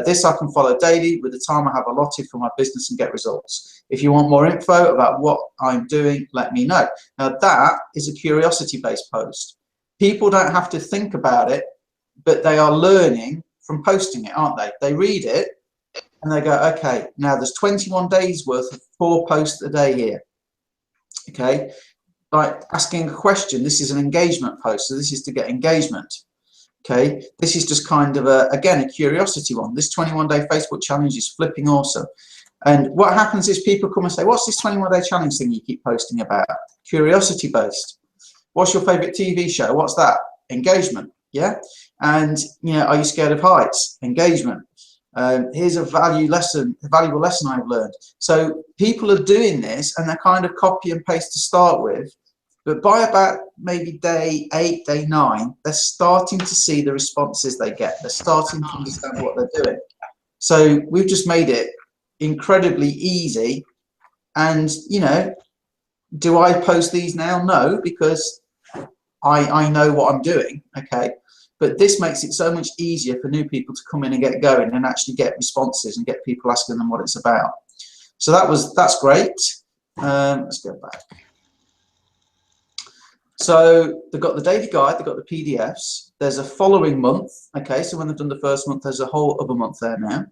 This I can follow daily with the time I have allotted for my business and get results. If you want more info about what I'm doing, let me know. Now that is a curiosity-based post. People don't have to think about it, but they are learning from posting it, aren't they? They read it and they go, okay, now there's 21 days worth of 4 posts a day here. Okay, like asking a question, this is an engagement post, so this is to get engagement. Okay, this is just kind of again a curiosity one. This 21-day Facebook challenge is flipping awesome. And what happens is people come and say, what's this 21-day challenge thing you keep posting about? Curiosity based. What's your favorite TV show? What's that? Engagement. Yeah. And, you know, are you scared of heights? Engagement. Here's a valuable lesson I've learned. So people are doing this and they're kind of copy and paste to start with. But by about maybe day 8, day 9, they're starting to see the responses they get. They're starting to understand what they're doing. So we've just made it incredibly easy. And, you know, do I post these now? No, because I know what I'm doing. Okay. But this makes it so much easier for new people to come in and get going and actually get responses and get people asking them what it's about. So that's great. Let's go back. So they've got the daily guide, they've got the PDFs. There's a following month. Okay, so when they've done the first month, there's a whole other month there now.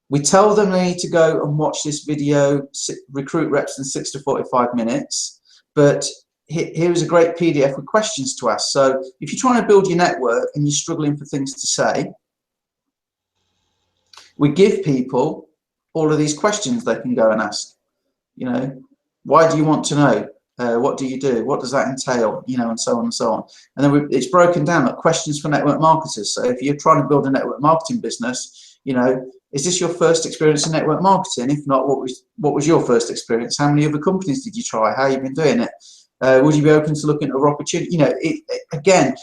We tell them they need to go and watch this video, recruit reps in 6 to 45 minutes. But here is a great PDF with questions to ask. So if you're trying to build your network and you're struggling for things to say, we give people all of these questions they can go and ask. You know, why do you want to know? What do you do? What does that entail? You know, and so on and so on. And then it's broken down like questions for network marketers. So if you're trying to build a network marketing business, you know, is this your first experience in network marketing? If not, what was your first experience? How many other companies did you try? How have you been doing it? Would you be open to looking at other opportunities? You know, again,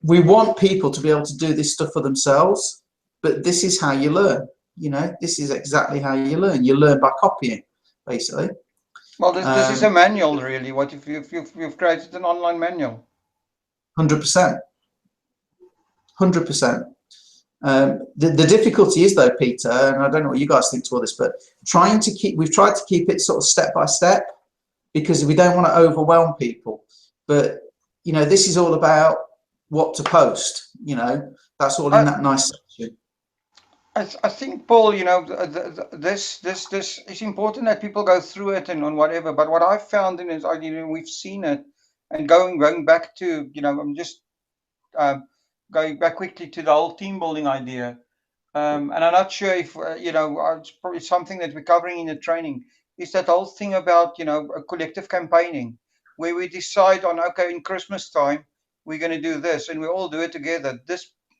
we want people to be able to do this stuff for themselves, but this is how you learn. You know, this is exactly how you learn. You learn by copying, basically. Well, this is a manual, really. What if you've created an online manual? 100%. 100%. The difficulty is, though, Peter, and I don't know what you guys think to all this, but we've tried to keep it sort of step by step, because we don't want to overwhelm people. But, you know, this is all about what to post, you know, that's all in that nice section. I think, Paul, you know, this is important that people go through it and on whatever. But what I've found is, you know, we've seen it, and going back to, you know, I'm just going back quickly to the whole team building idea. And I'm not sure if, you know, it's probably something that we're covering in the training, is that whole thing about, you know, collective campaigning, where we decide on, okay, in Christmas time, we're going to do this, and we all do it together.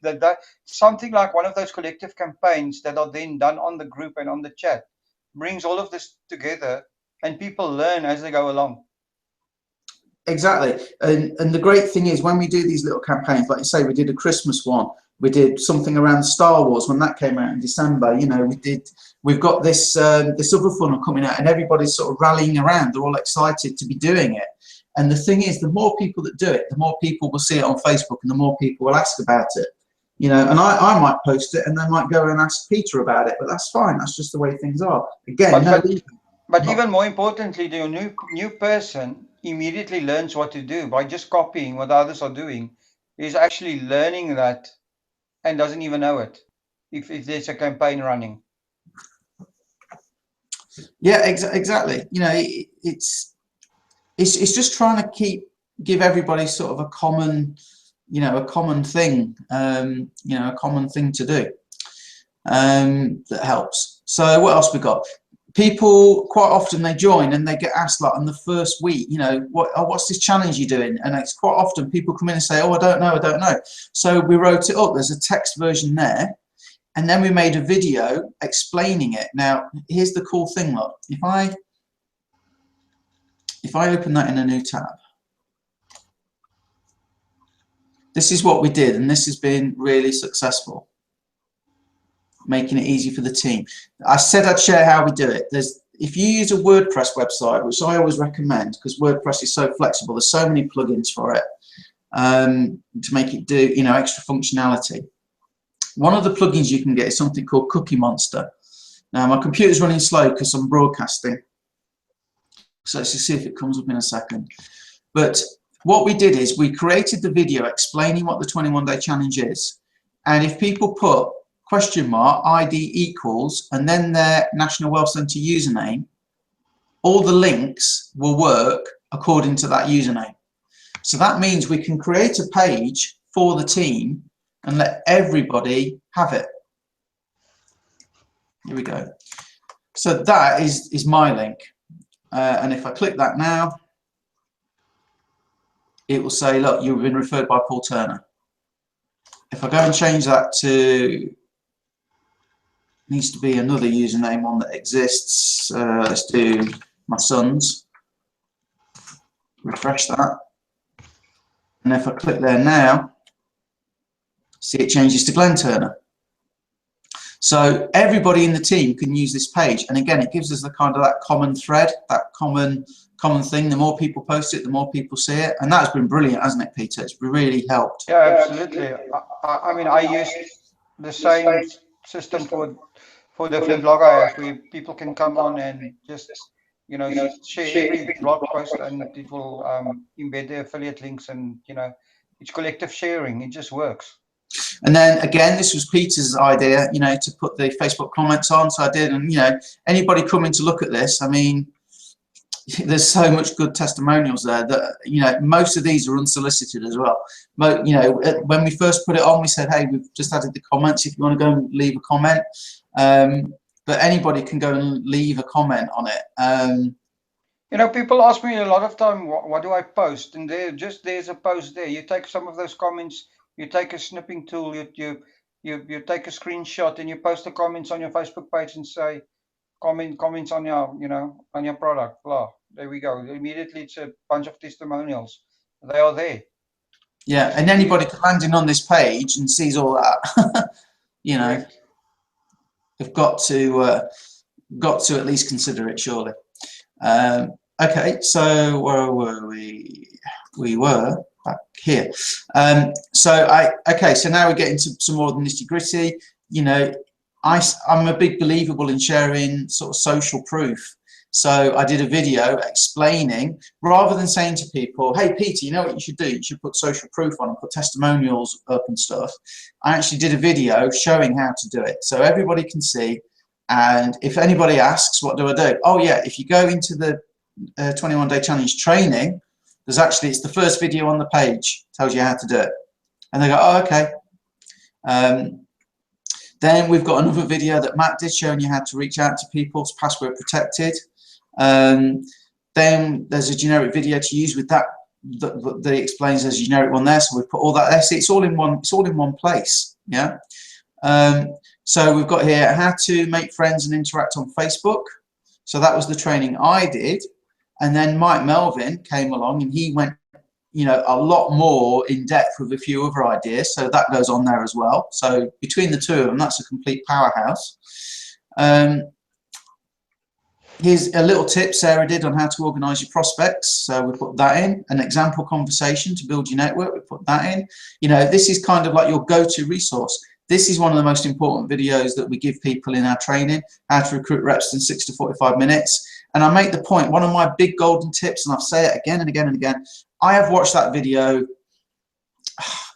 That something like one of those collective campaigns that are then done on the group and on the chat brings all of this together, and people learn as they go along. Exactly. And the great thing is, when we do these little campaigns, like you say, we did a Christmas one, we did something around Star Wars when that came out in December, you know, we've got this this other funnel coming out, and everybody's sort of rallying around. They're all excited to be doing it. And the thing is, the more people that do it, the more people will see it on Facebook, and the more people will ask about it. You know, and I might post it, and they might go and ask Peter about it, but that's fine. That's just the way things are. Again, but even more importantly, the new person immediately learns what to do by just copying what others are doing. Is actually learning that and doesn't even know it if there's a campaign running. Yeah, exactly. You know, it's just trying to give everybody sort of a common, you know, a common thing, you know, a common thing to do, that helps. So what else we got? People quite often, they join and they get asked, like, on the first week, you know, what's this challenge you're doing? And it's quite often people come in and say, oh, I don't know. So we wrote it up. There's a text version there, and then we made a video explaining it. Now, here's the cool thing, look. If I open that in a new tab, this is what we did, and this has been really successful, making it easy for the team. I said I'd share how we do it. If you use a WordPress website, which I always recommend, because WordPress is so flexible, there's so many plugins for it, to make it do, you know, extra functionality. One of the plugins you can get is something called Cookie Monster. Now, my computer's running slow because I'm broadcasting, so let's just see if it comes up in a second. But what we did is we created the video explaining what the 21-day challenge is, and if people put $ID equals and then their National Wealth Centre username, all the links will work according to that username. So that means we can create a page for the team and let everybody have it. Here we go. So that is my link, and if I click that now, it will say, look, you've been referred by Paul Turner. If I go and change that to, needs to be another username, one that exists. Let's do my son's. Refresh that. And if I click there now, see it changes to Glenn Turner. So everybody in the team can use this page. And again, it gives us the kind of that common thread, that common thing. The more people post it, the more people see it. And that's been brilliant, hasn't it, Peter? It's really helped. Yeah, absolutely. I mean, I use the same system for different blog ads where people can come on and just, you know, share every blog post, and it will embed the affiliate links, and you know, it's collective sharing. It just works. And then again, this was Peter's idea, you know, to put the Facebook comments on. So I did, and you know, anybody coming to look at this, I mean, there's so much good testimonials there that, you know, most of these are unsolicited as well. But, you know, when we first put it on, we said, hey, we've just added the comments if you want to go and leave a comment. But anybody can go and leave a comment on it. You know, people ask me a lot of time, what do I post? And there's a post there. You take some of those comments, you take a snipping tool, you take a screenshot, and you post the comments on your Facebook page and say, comments on your, you know, on your product, blah. There we go. Immediately it's a bunch of testimonials. They are there. Yeah, and anybody landing on this page and sees all that, you know, Correct. they've got to at least consider it, surely. Okay, so where were we? We were back here. Okay, so now we're getting to some more of the nitty-gritty. You know, I'm a big believer in sharing sort of social proof. So I did a video explaining, rather than saying to people, hey, Peter, you know what you should do? You should put social proof on and put testimonials up and stuff. I actually did a video showing how to do it so everybody can see. And if anybody asks, what do I do? Oh, yeah, if you go into the 21-day challenge training, there's actually, it's the first video on the page, tells you how to do it. And they go, oh, okay. Then we've got another video that Matt did showing you how to reach out to people, it's password protected. Then there's a generic video to use with that explains there's a generic one there, so we put all that there. See, it's all in one place. Yeah. So we've got here how to make friends and interact on Facebook. So that was the training I did, and then Mike Melvin came along and he went, you know, a lot more in depth with a few other ideas. So that goes on there as well. So between the two of them, that's a complete powerhouse. Here's a little tip Sarah did on how to organize your prospects. So we put that in. An example conversation to build your network, we put that in. You know, this is kind of like your go-to resource. This is one of the most important videos that we give people in our training, how to recruit reps in 6 to 45 minutes. And I make the point, one of my big golden tips, and I'll say it again and again and again, I have watched that video,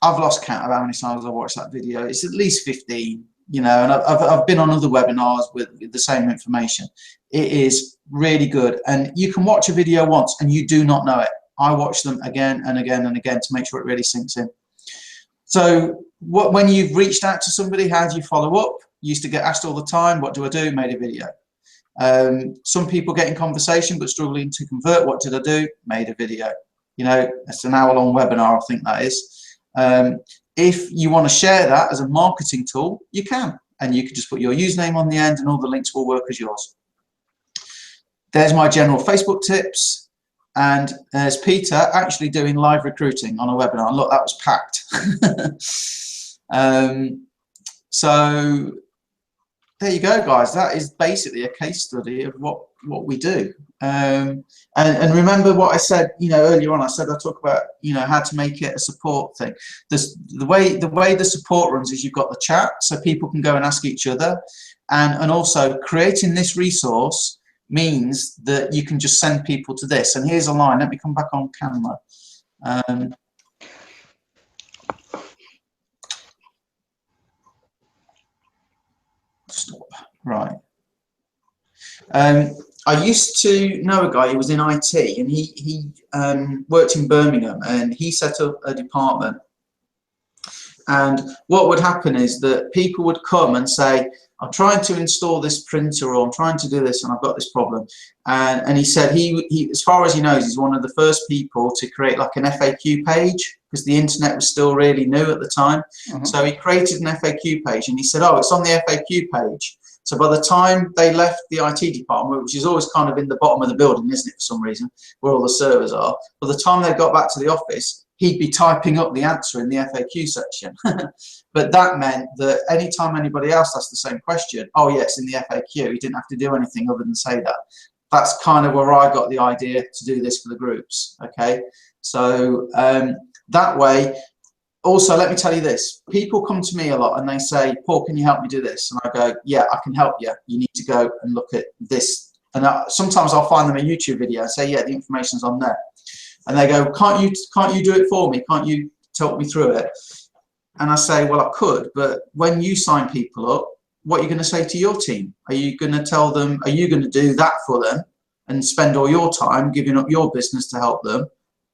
I've lost count of how many times I've watched that video. It's at least 15, you know, and I've been on other webinars with the same information. It is really good. And you can watch a video once and you do not know it. I watch them again and again and again to make sure it really sinks in. So when you've reached out to somebody, how do you follow up? You used to get asked all the time, what do I do? Made a video. Some people get in conversation but struggling to convert. What did I do? Made a video. You know, it's an hour-long webinar, I think that is. If you want to share that as a marketing tool, you can. And you can just put your username on the end and all the links will work as yours. There's my general Facebook tips. And there's Peter actually doing live recruiting on a webinar. Look, that was packed. So there you go, guys. That is basically a case study of what we do. And remember what I said, you know, earlier on. I said I talk about, you know, how to make it a support thing. The way the support runs is you've got the chat, so people can go and ask each other, and also creating this resource means that you can just send people to this. And here's a line. Let me come back on camera. Stop. Right. I used to know a guy who was in IT, and he worked in Birmingham, and he set up a department. And what would happen is that people would come and say, I'm trying to install this printer, or I'm trying to do this, and I've got this problem. And he said he, as far as he knows, he's one of the first people to create like an FAQ page, because the internet was still really new at the time. So he created an FAQ page, and he said, oh, it's on the FAQ page. So by the time they left the IT department, which is always kind of in the bottom of the building, isn't it, for some reason, where all the servers are, by the time they got back to the office, he'd be typing up the answer in the FAQ section. But that meant that anytime anybody else asked the same question, oh yeah, it's in the FAQ, he didn't have to do anything other than say that. That's kind of where I got the idea to do this for the groups, okay? So that way, also, let me tell you this, people come to me a lot and they say, Paul, can you help me do this? And I go, yeah, I can help you. You need to go and look at this And sometimes I'll find them a YouTube video and say, yeah, the information's on there. And they go, can't you do it for me? Can't you talk me through it? And I say, well, I could, but when you sign people up, what are you going to say to your team? Are you going to tell them, are you going to do that for them and spend all your time giving up your business to help them?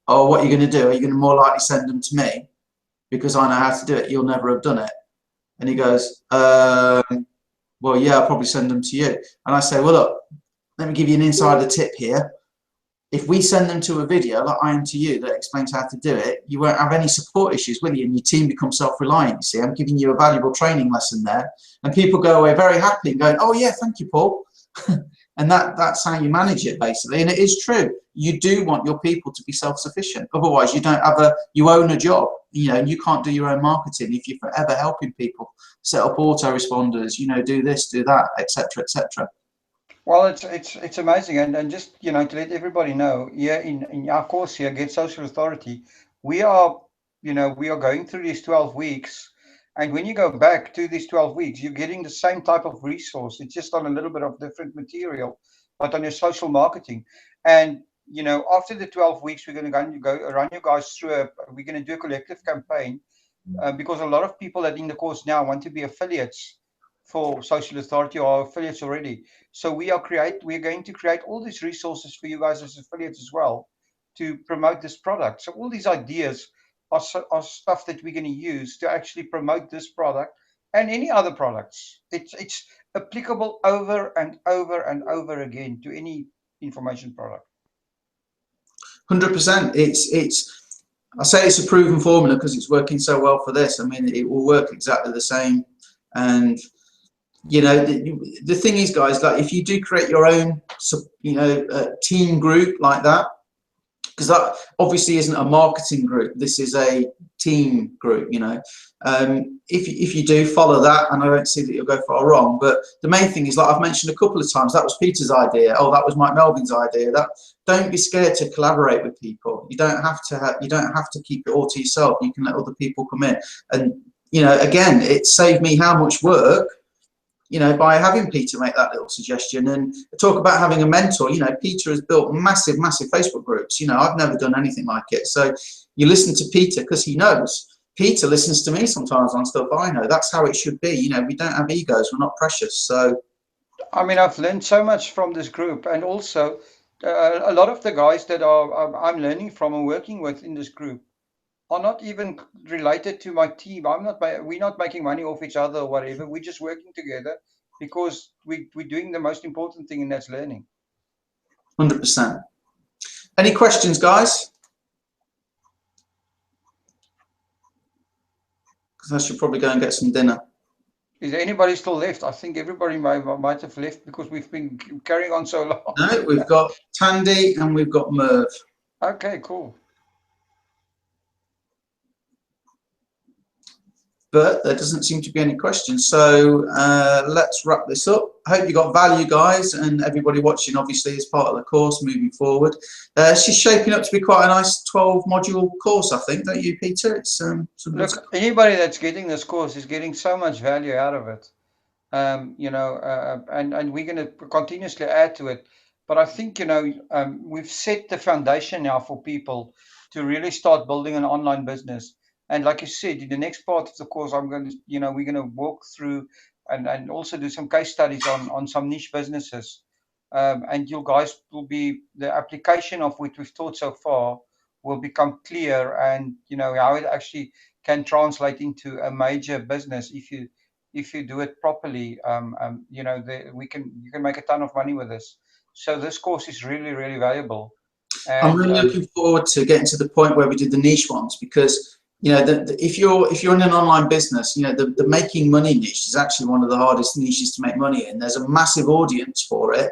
Or what are you going to do? Are you going to more likely send them to me because I know how to do it? You'll never have done it. And he goes, well, yeah, I'll probably send them to you. And I say, well, look, let me give you an insider tip here. If we send them to a video like I am to you that explains how to do it, you won't have any support issues, will you? And your team becomes self-reliant. You see, I'm giving you a valuable training lesson there, and people go away very happy and going, "Oh yeah, thank you, Paul." And that's how you manage it, basically. And it is true. You do want your people to be self-sufficient. Otherwise, you own a job. You know, you can't do your own marketing if you're forever helping people set up autoresponders. You know, do this, do that, etc., etc. Well, it's amazing, and just to let everybody know, here in our course here, Get Social Authority, we are we are going through these 12 weeks, and when you go back to these 12 weeks, you're getting the same type of resource. It's just on a little bit of different material, but on your social marketing. And after the 12 weeks, we're going to go run you guys through we're going to do a collective campaign, because a lot of people that in the course now want to be affiliates for Social Authority or affiliates already. So we're going to create all these resources for you guys as affiliates as well to promote this product. So all these ideas are stuff that we're going to use to actually promote this product and any other products. It's applicable over and over and over again to any information product. 100%. I say it's a proven formula because it's working so well for this. I mean, it will work exactly the same. And the thing is, guys, like if you do create your own team group like that, because that obviously isn't a marketing group, this is a team group, if you do follow that, and I don't see that you'll go far wrong. But the main thing is, like I've mentioned a couple of times, that was Peter's idea, that was Mike Melvin's idea, that don't be scared to collaborate with people. You don't have to keep it all to yourself. You can let other people come in. And again, it saved me how much work by having Peter make that little suggestion. And talk about having a mentor. Peter has built massive Facebook groups. I've never done anything like it. So you listen to Peter because he knows. Peter listens to me sometimes on stuff I know. That's how it should be. We don't have egos. We're not precious. So, I mean, I've learned so much from this group, and also a lot of the guys that I'm learning from and working with in this group are not even related to my team. We're not making money off each other or whatever. We're just working together because we're doing the most important thing, and that's learning. 100%. Any questions, guys? Because I should probably go and get some dinner. Is there anybody still left? I think everybody might have left because we've been carrying on so long. No, we've got Tandy and we've got Merv. Okay, cool. But there doesn't seem to be any questions, so let's wrap this up. I hope you got value, guys, and everybody watching obviously is part of the course moving forward. She's shaping up to be quite a nice 12-module course, I think, don't you, Peter? It's look, anybody that's getting this course is getting so much value out of it, and we're going to continuously add to it. But I think we've set the foundation now for people to really start building an online business. And like you said, in the next part of the course, we're going to walk through and also do some case studies on some niche businesses. And you guys the application of what we've taught so far will become clear, and how it actually can translate into a major business if you do it properly. You can make a ton of money with this. So this course is really, really valuable. And I'm really looking forward to getting to the point where we do the niche ones, because if you're in an online business, the making money niche is actually one of the hardest niches to make money in. There's a massive audience for it,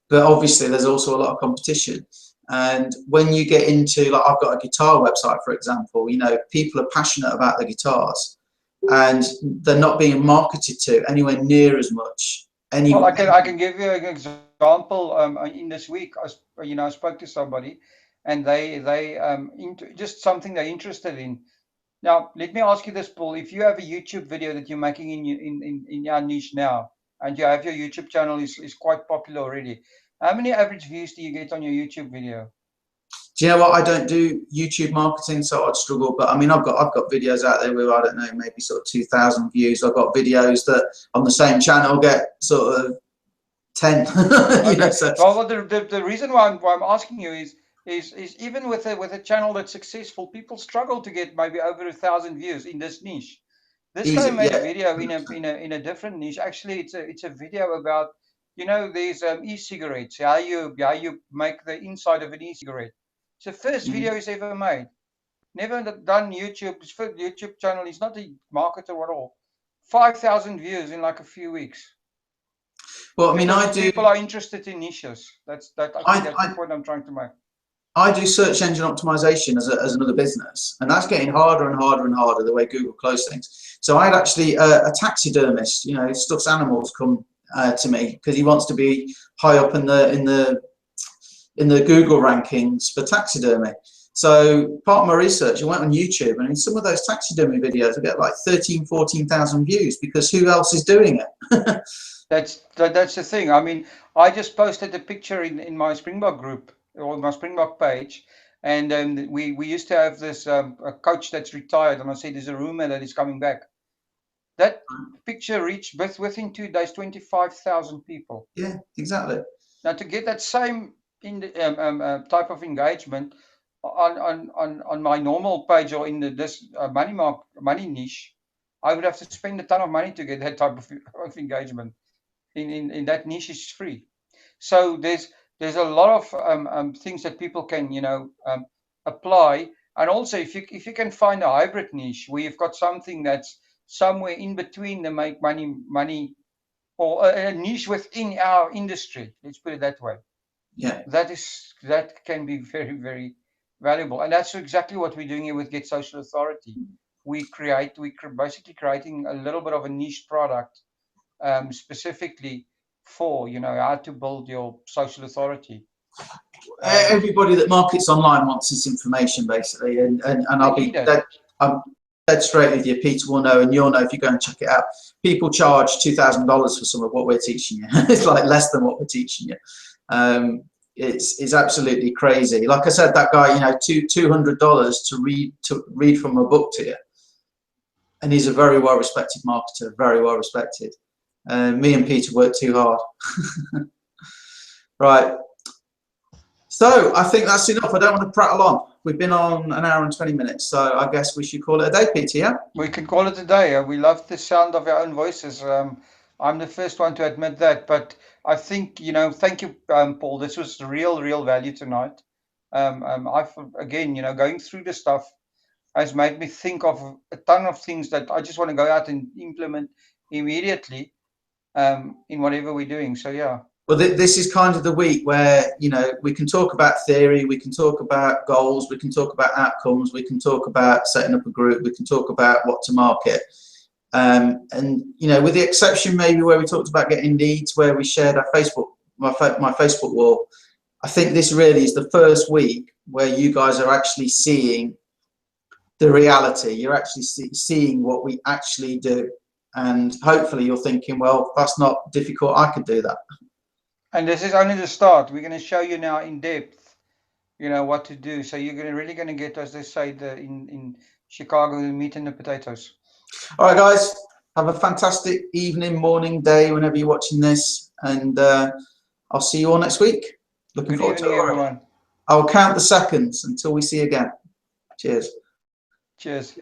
but obviously there's also a lot of competition. And when you get into, like, I've got a guitar website, for example, people are passionate about the guitars and they're not being marketed to anywhere near as much. Well, I can give you an example. In this week, I spoke to somebody, and they just something they're interested in. Now, let me ask you this, Paul. If you have a YouTube video that you're making in your niche now, and you have your YouTube channel is quite popular already, How many average views do you get on your YouTube video? Do you know what? I don't do YouTube marketing, so I'd struggle. But I mean, I've got videos out there with, I don't know, maybe sort of 2,000 views. I've got videos that on the same channel get sort of 10. Okay. You know, so. Well, the reason why I'm asking you is even with a channel that's successful, people struggle to get maybe over 1,000 views in this niche. This guy made a video in a different niche. Actually, it's a video about, you know, these e-cigarettes. How you make the inside of an e-cigarette. It's the first video he's ever made. Never done YouTube. His first YouTube channel. He's not a marketer at all. 5,000 views in like a few weeks. Well, I mean, I do. People are interested in niches. That's the point I'm trying to make. I do search engine optimization as another business, and that's getting harder and harder and harder the way Google close things. So I had actually a taxidermist, you know, stuffs animals, come to me because he wants to be high up in the Google rankings for taxidermy. So part of my research, I went on YouTube, and in some of those taxidermy videos, I get like 14,000 views because who else is doing it? That's the thing. I mean, I just posted a picture in my Springbok group or my Springbok page, and we used to have this a coach that's retired, and I said there's a rumor that he's coming back. That picture reached within 2 days 25,000 people. Yeah, exactly. Now to get that same type of engagement on my normal page or in this money niche, I would have to spend a ton of money to get that type of engagement. In that niche is free. So there's a lot of things that people can, you know, apply. And also if you can find a hybrid niche where you've got something that's somewhere in between the make money or a niche within our industry, let's put it that way. Yeah, that can be very, very valuable. And that's exactly what we're doing here with Get Social Authority. We're basically creating a little bit of a niche product specifically for, you know, how to build your social authority. Everybody that markets online wants this information basically, and I'll be I'm dead straight with you. Peter will know, and you'll know if you go and check it out. People charge $2,000 for some of what we're teaching you. It's like less than what we're teaching you. It's absolutely crazy. Like I said, that guy, you know, $200 to read from a book to you, and he's a very well respected marketer, very well respected. Me and Peter work too hard. Right. So I think that's enough. I don't want to prattle on. We've been on an hour and 20 minutes, so I guess we should call it a day, Peter, yeah? We can call it a day. We love the sound of our own voices. I'm the first one to admit that, but I think, you know, thank you, Paul. This was real value tonight. I've, again, you know, going through the stuff has made me think of a ton of things that I just want to go out and implement immediately in whatever we're doing. So, yeah. Well, this is kind of the week where, you know, we can talk about theory, we can talk about goals, we can talk about outcomes, we can talk about setting up a group, we can talk about what to market. And, you know, with the exception maybe where we talked about getting leads, where we shared our Facebook, my Facebook wall, I think this really is the first week where you guys are actually seeing the reality. You're actually seeing what we actually do. And hopefully you're thinking, well, that's not difficult, I could do that. And this is only the start. We're going to show you now in depth, you know, what to do. So you're really going to get, as they say in Chicago, the meat and the potatoes. All right, guys. Have a fantastic evening, morning, day, whenever you're watching this. And I'll see you all next week. Looking forward to it. Everyone. I'll count the seconds until we see you again. Cheers. Cheers.